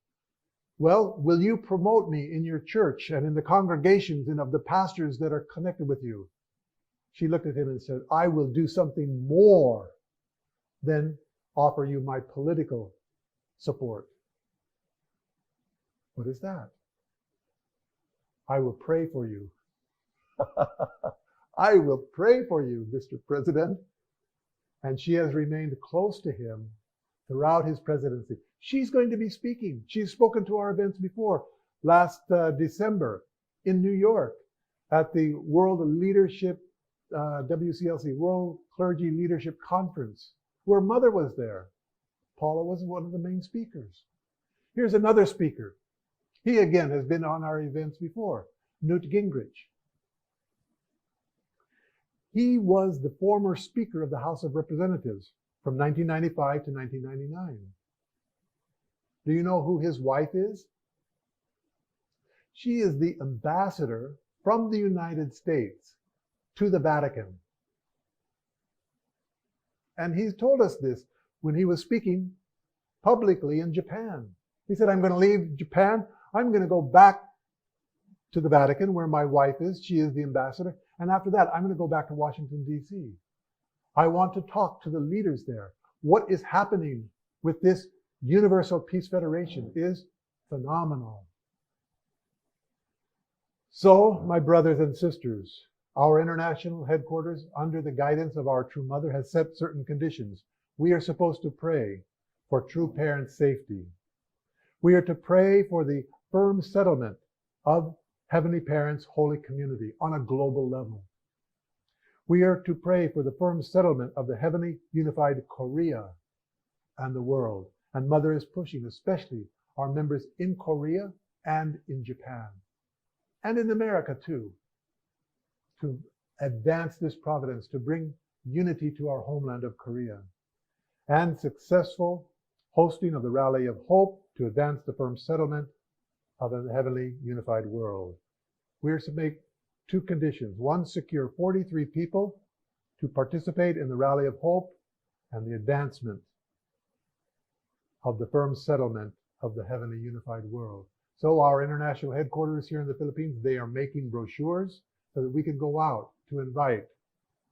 well, will you promote me in your church and in the congregations and of the pastors that are connected with you? She looked at him and said, I will do something more than offer you my political support. What is that? I will pray for you. I will pray for you, Mr. President. And she has remained close to him throughout his presidency. She's going to be speaking. She's spoken to our events before. Last December in New York, at the World Leadership, WCLC, World Clergy Leadership Conference, where Mother was there. Paula was one of the main speakers. Here's another speaker. He again has been on our events before, Newt Gingrich. He was the former Speaker of the House of Representatives from 1995 to 1999. Do you know who his wife is? She is the ambassador from the United States to the Vatican. And he's told us this when he was speaking publicly in Japan. He said, I'm going to leave Japan. I'm going to go back to the Vatican where my wife is. She is the ambassador. And after that, I'm going to go back to Washington, D.C. I want to talk to the leaders there. What is happening with this Universal Peace Federation is phenomenal. So, my brothers and sisters, our international headquarters, under the guidance of our True Mother, has set certain conditions. We are supposed to pray for true parent safety. We are to pray for the firm settlement of Heavenly Parents' holy community on a global level. We are to pray for the firm settlement of the Heavenly Unified Korea and the world. And Mother is pushing, especially our members in Korea and in Japan, and in America too, to advance this providence, to bring unity to our homeland of Korea, and successful hosting of the Rally of Hope to advance the firm settlement of a heavenly unified world. We are to make two conditions. One, secure 43 people to participate in the Rally of Hope and the advancement of the firm settlement of the heavenly unified world. So our international headquarters here in the Philippines, they are making brochures so that we can go out to invite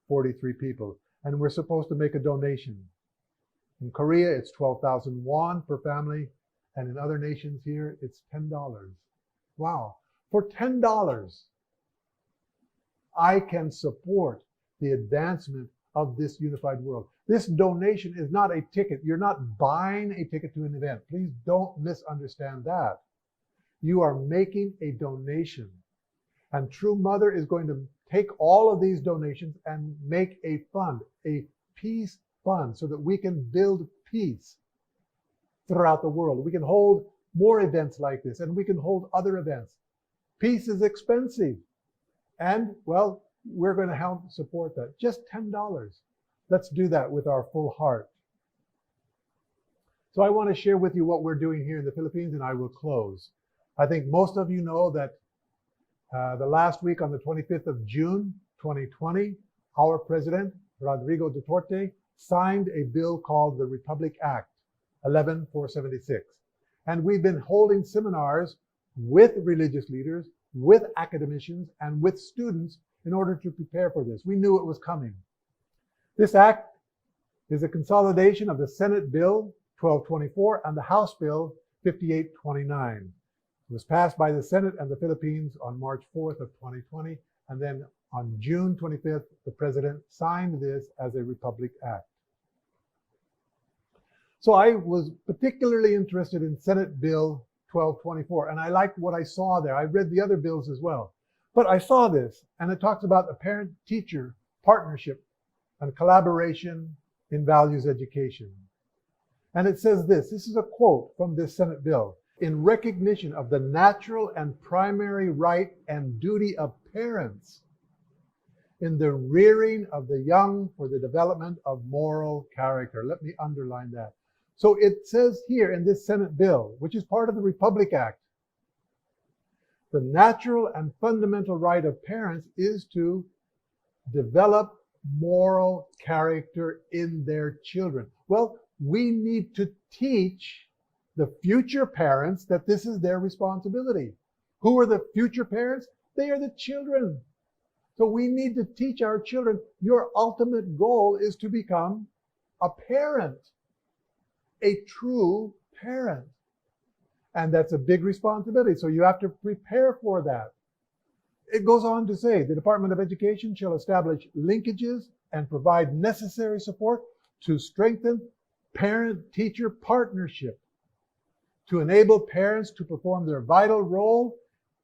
43 people. And we're supposed to make a donation. In Korea, it's 12,000 won per family. And in other nations here, it's $10. Wow. For $10, I can support the advancement of this unified world. This donation is not a ticket. You're not buying a ticket to an event. Please don't misunderstand that. You are making a donation. And True Mother is going to take all of these donations and make a fund, a peace fund, so that we can build peace throughout the world. We can hold more events like this, and we can hold other events. Peace is expensive. And, well, we're going to help support that. Just $10. Let's do that with our full heart. So I want to share with you what we're doing here in the Philippines, and I will close. I think most of you know that the last week on the 25th of June, 2020, our president, Rodrigo Duterte, signed a bill called the Republic Act 11476. And we've been holding seminars with religious leaders, with academicians, and with students in order to prepare for this. We knew it was coming. This act is a consolidation of the Senate Bill 1224 and the House Bill 5829. It was passed by the Senate and the Philippines on March 4th of 2020, and then on June 25th, the President signed this as a Republic Act. So I was particularly interested in Senate Bill 1224, and I liked what I saw there. I read the other bills as well. But I saw this, and it talks about a parent-teacher partnership and collaboration in values education. And it says this is a quote from this Senate bill. In recognition of the natural and primary right and duty of parents in the rearing of the young for the development of moral character. Let me underline that. So it says here in this Senate bill, which is part of the Republic Act, the natural and fundamental right of parents is to develop moral character in their children. Well, we need to teach the future parents that this is their responsibility. Who are the future parents? They are the children. So we need to teach our children, your ultimate goal is to become a parent, a true parent. And that's a big responsibility. So you have to prepare for that. It goes on to say, the Department of Education shall establish linkages and provide necessary support to strengthen parent-teacher partnership to enable parents to perform their vital role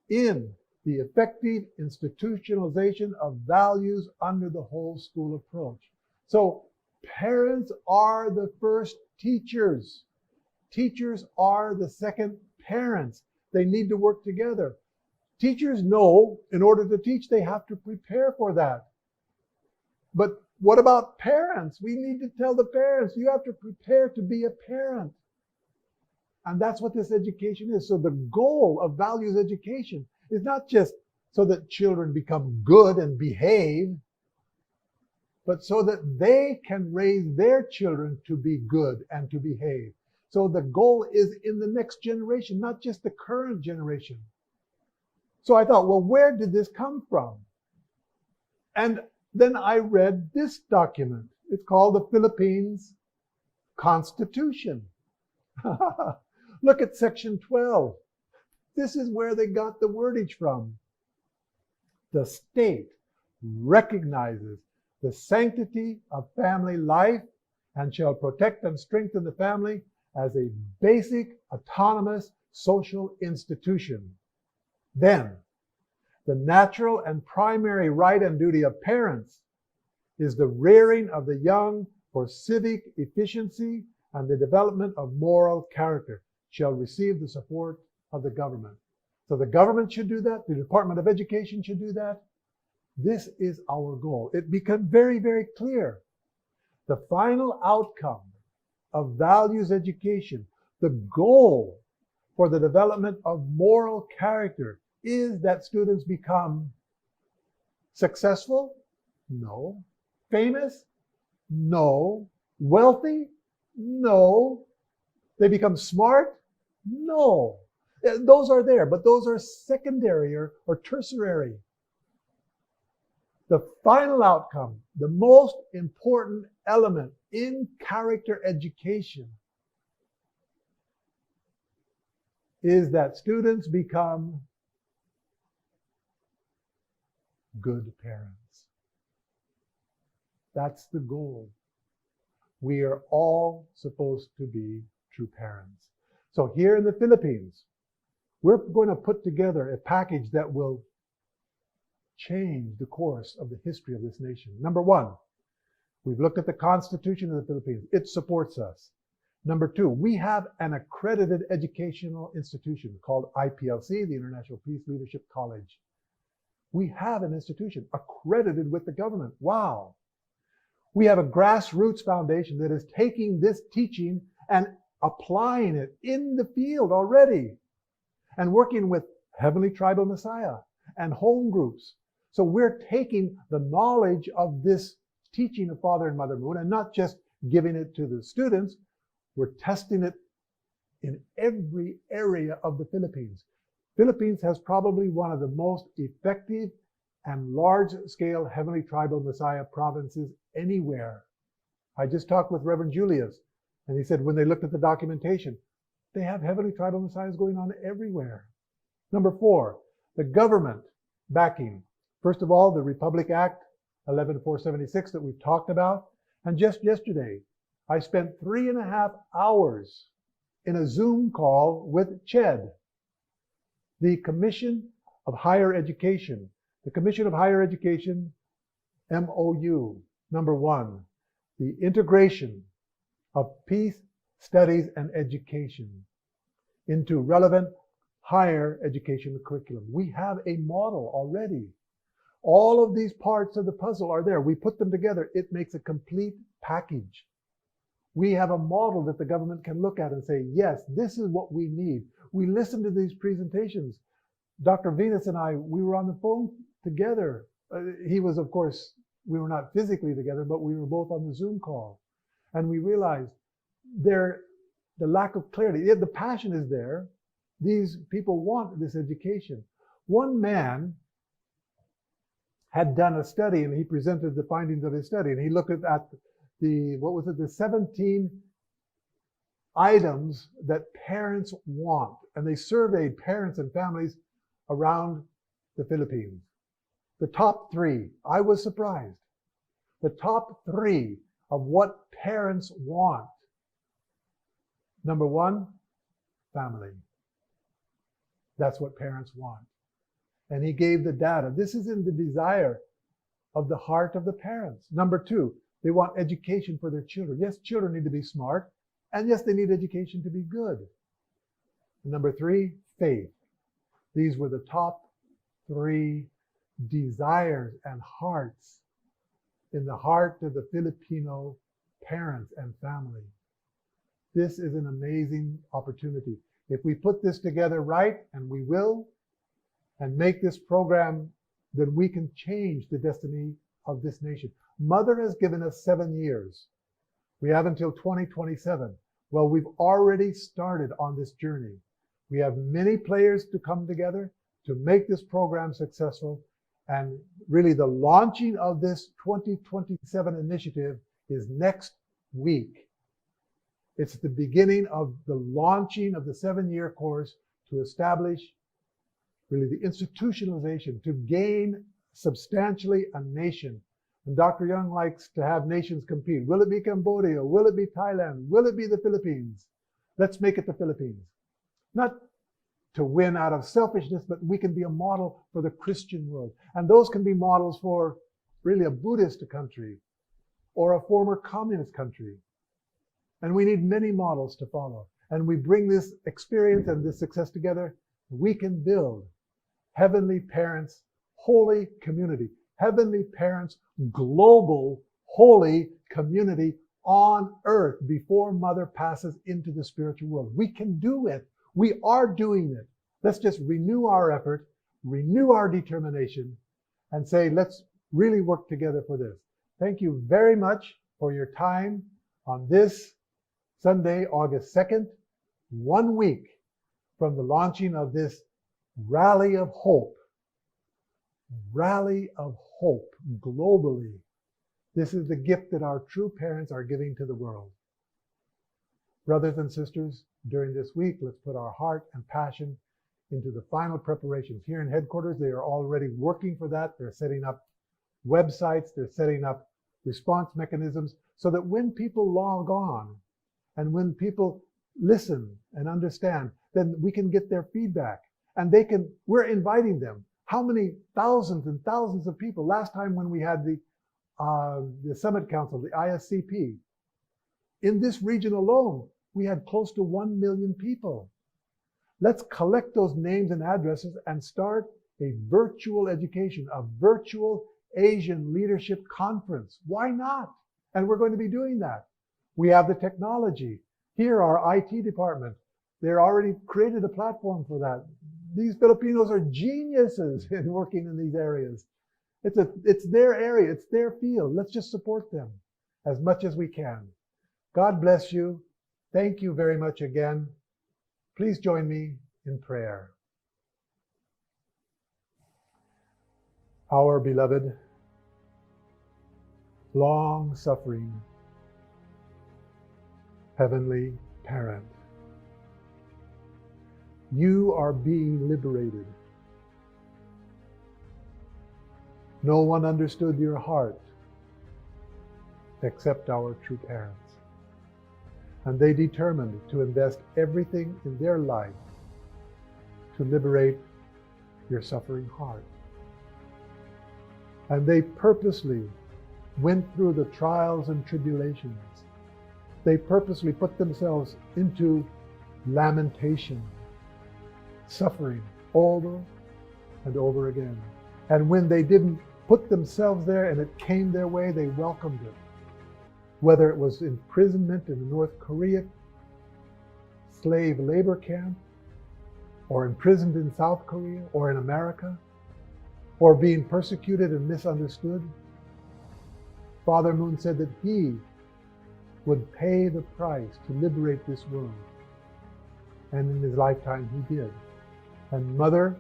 in the effective institutionalization of values under the whole school approach. So parents are the first teachers. Teachers are the second parents. They need to work together. Teachers know in order to teach, they have to prepare for that. But what about parents? We need to tell the parents, you have to prepare to be a parent. And that's what this education is. So the goal of values education is not just so that children become good and behave, but so that they can raise their children to be good and to behave. So the goal is in the next generation, not just the current generation. So I thought, well, where did this come from? And then I read this document. It's called the Philippines Constitution. Look at section 12. This is where they got the wordage from. The state recognizes the sanctity of family life and shall protect and strengthen the family as a basic, autonomous social institution. Then, the natural and primary right and duty of parents is the rearing of the young for civic efficiency and the development of moral character shall receive the support of the government. So the government should do that. The Department of Education should do that. This is our goal. It became very, very clear. The final outcome of values education, the goal for the development of moral character is that students become successful? No. Famous? No. Wealthy? No. They become smart? No. Those are there, but those are secondary or tertiary. The final outcome, the most important element in character education is that students become good parents. That's the goal. We are all supposed to be true parents. So here in the Philippines, we're going to put together a package that will change the course of the history of this nation. Number one, we've looked at the Constitution of the Philippines. It supports us. Number two, we have an accredited educational institution called IPLC, the International Peace Leadership College. We have an institution accredited with the government. Wow. We have a grassroots foundation that is taking this teaching and applying it in the field already and working with Heavenly Tribal Messiah and home groups. So we're taking the knowledge of this teaching of Father and Mother Moon and not just giving it to the students, we're testing it in every area of the Philippines. Philippines has probably one of the most effective and large-scale Heavenly Tribal Messiah provinces anywhere. I just talked with Reverend Julius, and he said when they looked at the documentation, they have Heavenly Tribal Messiahs going on everywhere. Number four, the government backing. First of all, the Republic Act 11476 that we've talked about. And just yesterday, I spent 3.5 hours in a Zoom call with CHED, the Commission of Higher Education. The Commission of Higher Education, MOU, number one, the integration of peace, studies, and education into relevant higher education curriculum. We have a model already. All of these parts of the puzzle are there. We put them together. It makes a complete package. We have a model that the government can look at and say, yes, this is what we need. We listened to these presentations. Dr. Venus and I, we were on the phone together. He was, of course, we were not physically together, but we were both on the Zoom call. And we realized the lack of clarity. Yeah, the passion is there. These people want this education. One man had done a study, and he presented the findings of his study, and he looked at the 17 items that parents want. And they surveyed parents and families around the Philippines. The top three, I was surprised. The top three of what parents want. Number one, family. That's what parents want. and he gave the data. This is in the desire of the heart of the parents. Number two, they want education for their children. Yes, children need to be smart, and yes, they need education to be good. And number three, faith. These were the top three desires and hearts in the heart of the Filipino parents and family. This is an amazing opportunity. If we put this together right, and we will, and make this program, then we can change the destiny of this nation. Mother has given us 7 years. We have until 2027. Well, we've already started on this journey. We have many players to come together to make this program successful. And really the launching of this 2027 initiative is next week. It's the beginning of the launching of the 7-year course to establish really the institutionalization, to gain substantially a nation. And Dr. Young likes to have nations compete. Will it be Cambodia? Will it be Thailand? Will it be the Philippines? Let's make it the Philippines. Not to win out of selfishness, but we can be a model for the Christian world. And those can be models for really a Buddhist country or a former communist country. And we need many models to follow. And we bring this experience and this success together, we can build Heavenly Parents' holy community. Heavenly Parents' global holy community on earth before Mother passes into the spiritual world. We can do it. We are doing it. Let's just renew our effort, renew our determination, and say, let's really work together for this. Thank you very much for your time on this Sunday, August 2nd, 1 week from the launching of this Rally of Hope. Rally of Hope globally. This is the gift that our true parents are giving to the world. Brothers and sisters, during this week, let's put our heart and passion into the final preparations. Here in headquarters, they are already working for that. They're setting up websites, they're setting up response mechanisms so that when people log on and when people listen and understand, then we can get their feedback and we're inviting them. How many thousands and thousands of people? Last time when we had the Summit Council, the ISCP, in this region alone, we had close to 1 million people. Let's collect those names and addresses and start a virtual education, a virtual Asian Leadership Conference. Why not? And we're going to be doing that. We have the technology. Here, our IT department, they're already created a platform for that. These Filipinos are geniuses in working in these areas. It's their area, it's their field. Let's just support them as much as we can. God bless you. Thank you very much again. Please join me in prayer. Our beloved, long-suffering, Heavenly Parent, you are being liberated. No one understood your heart except our true parents. And they determined to invest everything in their life to liberate your suffering heart. And they purposely went through the trials and tribulations. They purposely put themselves into lamentation, suffering over and over again. And when they didn't put themselves there and it came their way, they welcomed it. Whether it was imprisonment in the North Korea slave labor camp, or imprisoned in South Korea, or in America, or being persecuted and misunderstood, Father Moon said that he would pay the price to liberate this world. And in his lifetime he did. And Mother,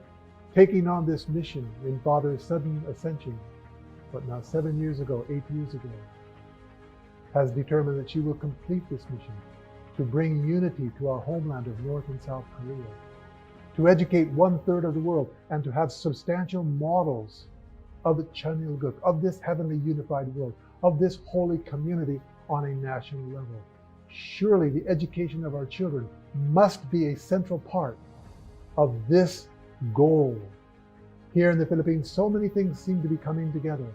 taking on this mission in Father's sudden ascension, but now 7 years ago, 8 years ago, has determined that she will complete this mission to bring unity to our homeland of North and South Korea, to educate 1/3 of the world, and to have substantial models of the Chanilguk, of this heavenly unified world, of this holy community on a national level. Surely the education of our children must be a central part of this goal Here in the Philippines, so many things seem to be coming together.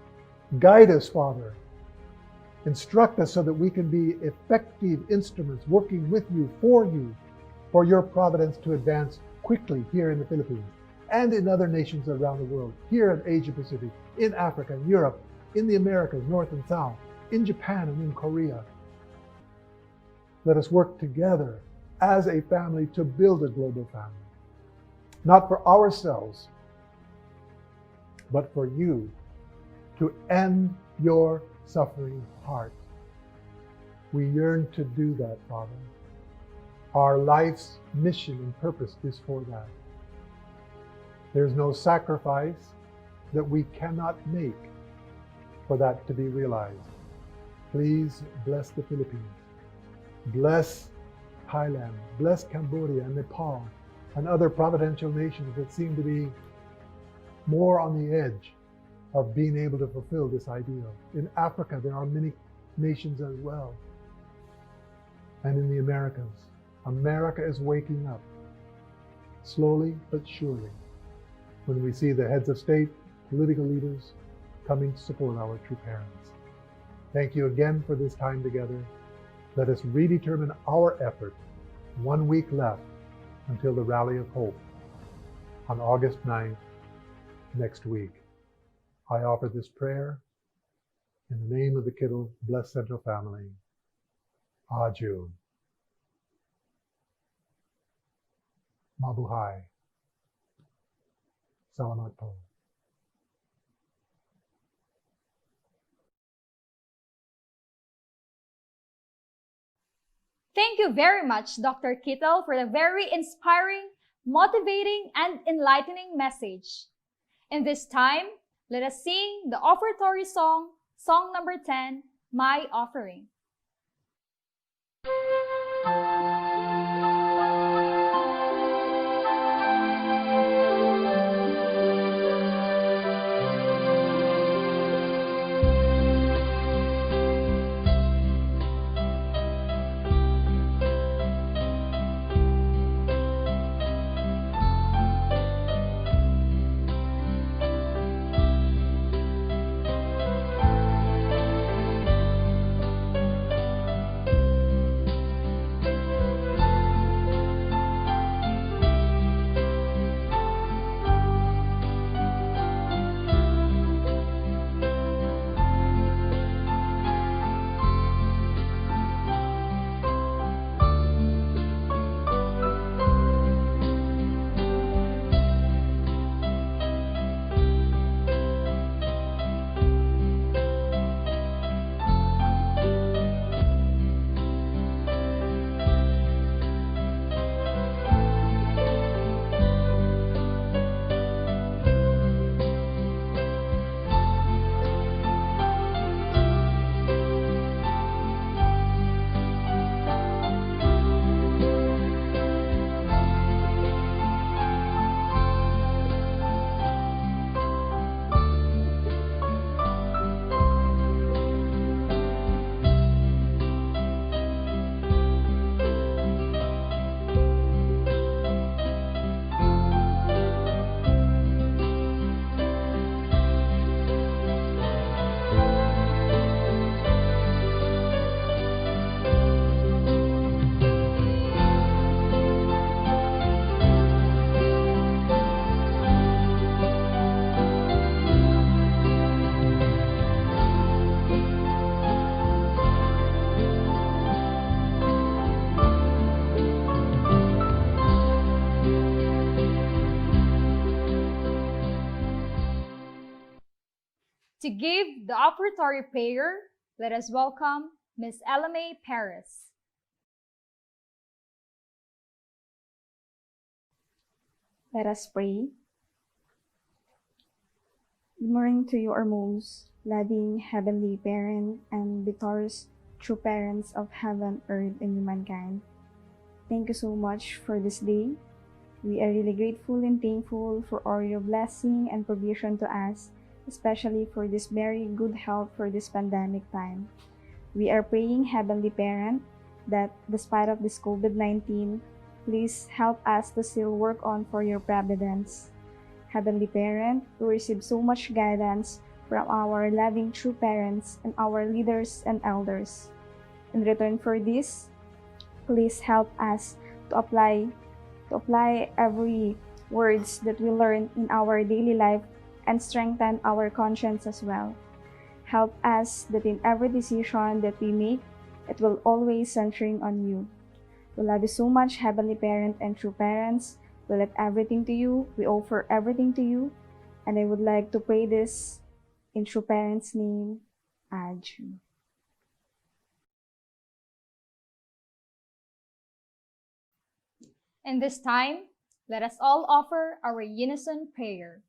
Guide us, Father. Instruct us so that we can be effective instruments working with you, for your providence to advance quickly here in the Philippines and in other nations around the world, here in Asia Pacific, in Africa, in Europe, in the Americas, North and South, in Japan and in Korea. Let us work together as a family to build a global family, not for ourselves, but for you, to end your suffering heart. We yearn to do that, Father. Our life's mission and purpose is for that. There's no sacrifice that we cannot make for that to be realized. Please bless the Philippines. Bless Thailand. Bless Cambodia and Nepal and other providential nations that seem to be more on the edge of being able to fulfill this ideal. In Africa, there are many nations as well. And in the Americas, America is waking up, slowly but surely, when we see the heads of state, political leaders coming to support our true parents. Thank you again for this time together. Let us redetermine our effort. 1 week left until the Rally of Hope on August 9th, next week. I offer this prayer in the name of the Kittle Blessed Central Family. Aju. Mabuhay. Salamat po. Thank you very much, Dr. Kittle, for the very inspiring, motivating, and enlightening message. In this time, let us sing the offertory song, song number 10, My Offering. To give the offertory prayer, let us welcome Ms. Elamay Perez. Let us pray. Good morning to you, our most loving Heavenly Parent and victorious true parents of heaven, earth, and humankind. Thank you so much for this day. We are really grateful and thankful for all your blessing and provision to us, especially for this very good health for this pandemic time. We are praying, Heavenly Parent, that despite of this COVID-19, please help us to still work on for your providence. Heavenly Parent, we receive so much guidance from our loving true parents and our leaders and elders. In return for this, please help us to apply every words that we learn in our daily life and strengthen our conscience as well. Help us that in every decision that we make, it will always centering on you. We love you so much, Heavenly Parent and true parents. We let everything to you. We offer everything to you. And I would like to pray this in true parents' name. Aju. In this time, let us all offer our unison prayer.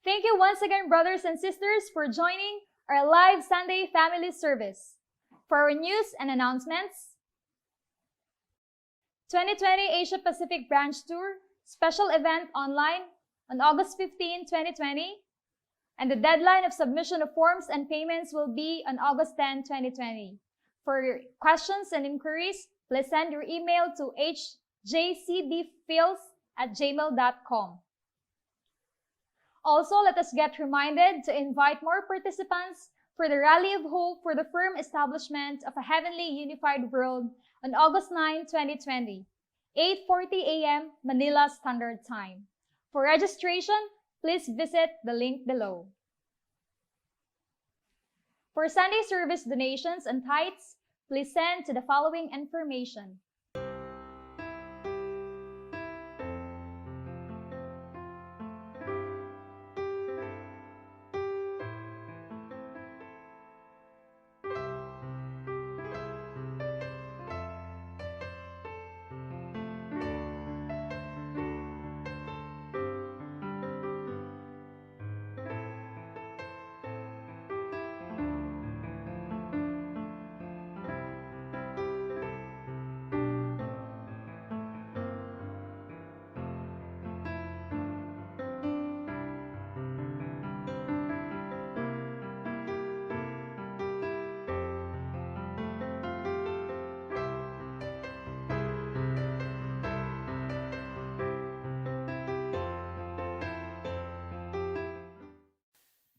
Thank you once again, brothers and sisters, for joining our live Sunday family service. For our news and announcements, 2020 Asia Pacific Branch Tour, special event online on August 15, 2020, and the deadline of submission of forms and payments will be on August 10, 2020. For your questions and inquiries, please send your email to hjcdfils@gmail.com. Also, let us get reminded to invite more participants for the Rally of Hope for the firm establishment of a heavenly unified world on August 9, 2020, 8:40 a.m. Manila Standard Time. For registration, please visit the link below. For Sunday service donations and tithes, please send to the following information.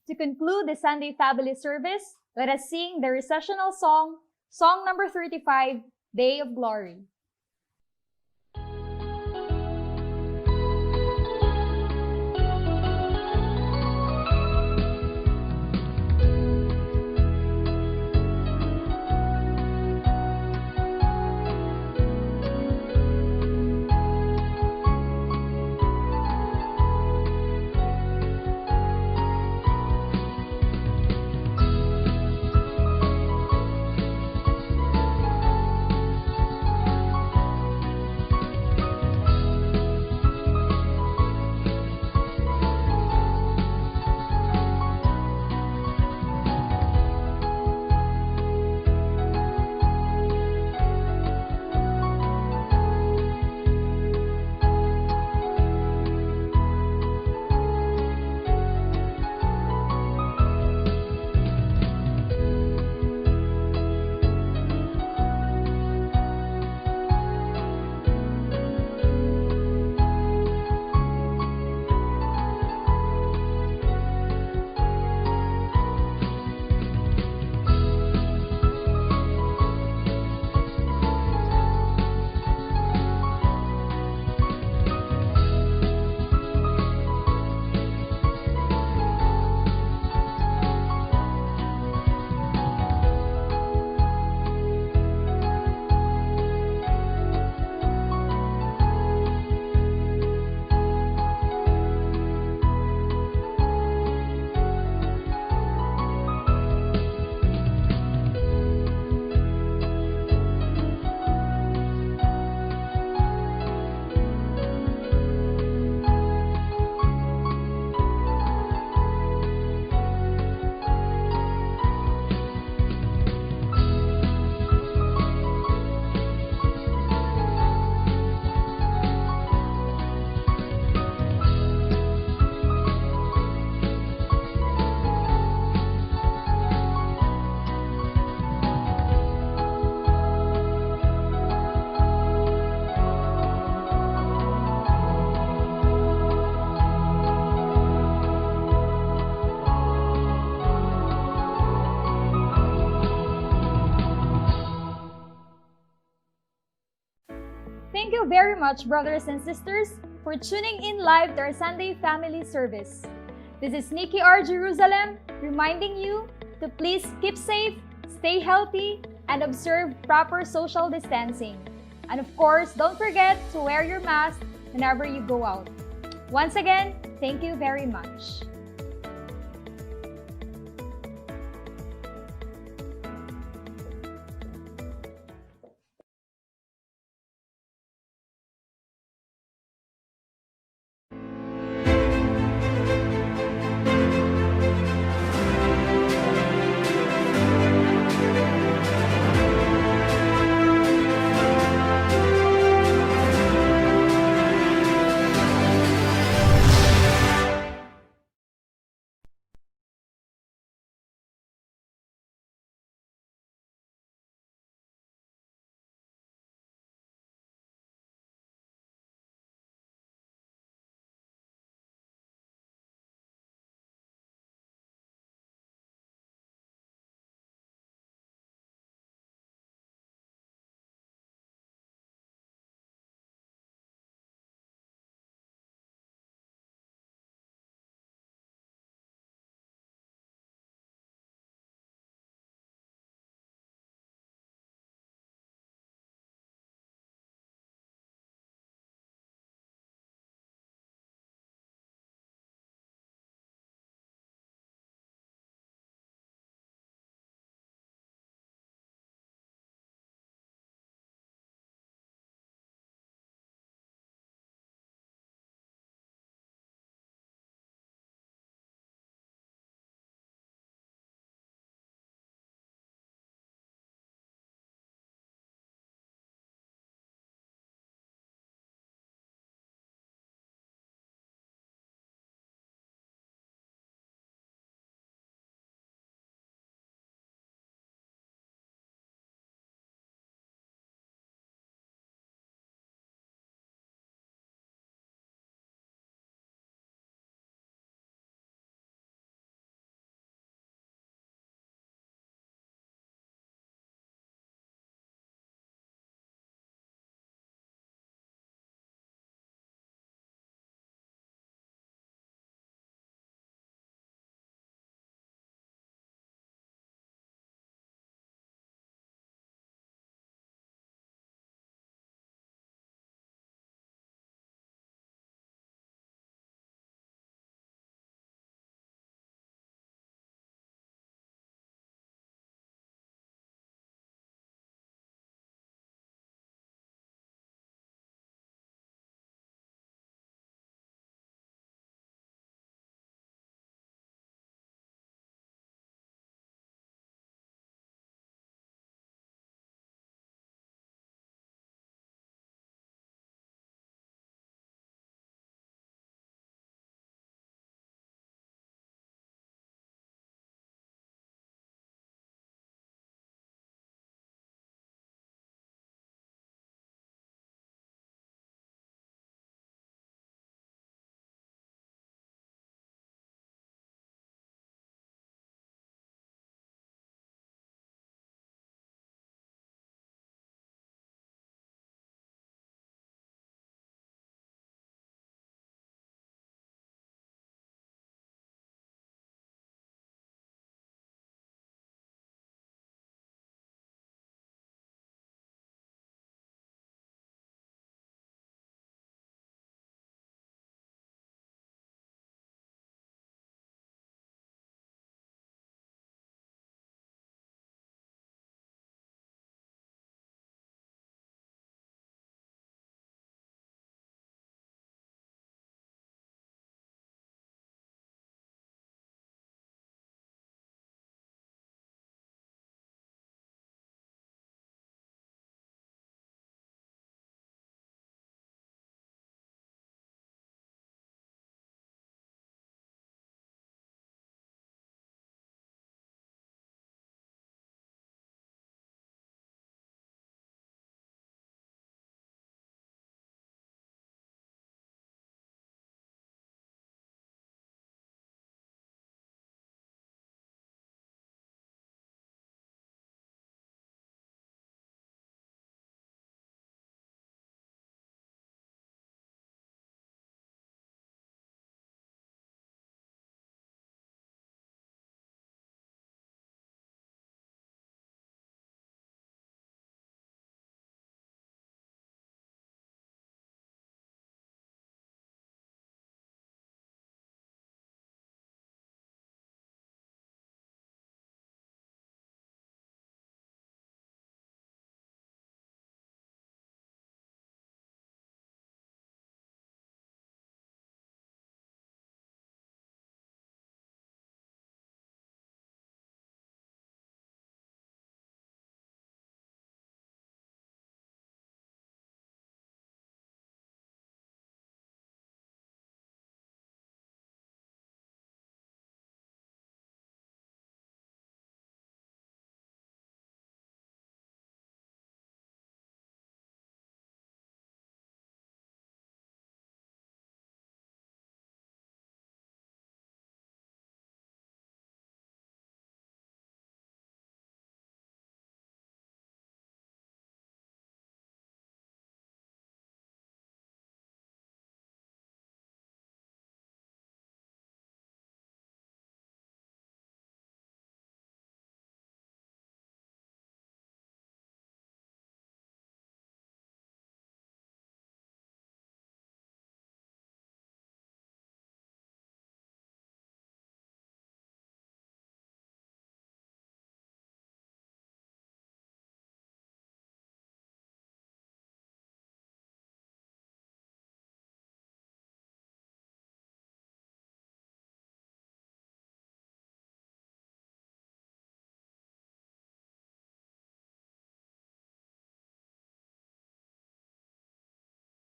To conclude the Sunday Family Service, let us sing the recessional song, song number 35, Day of Glory. you very much, brothers and sisters, for tuning in live to our Sunday family service. This is Nikki R. Jerusalem reminding you to please keep safe, stay healthy, and observe proper social distancing. And of course, don't forget to wear your mask whenever you go out. Once again, thank you very much.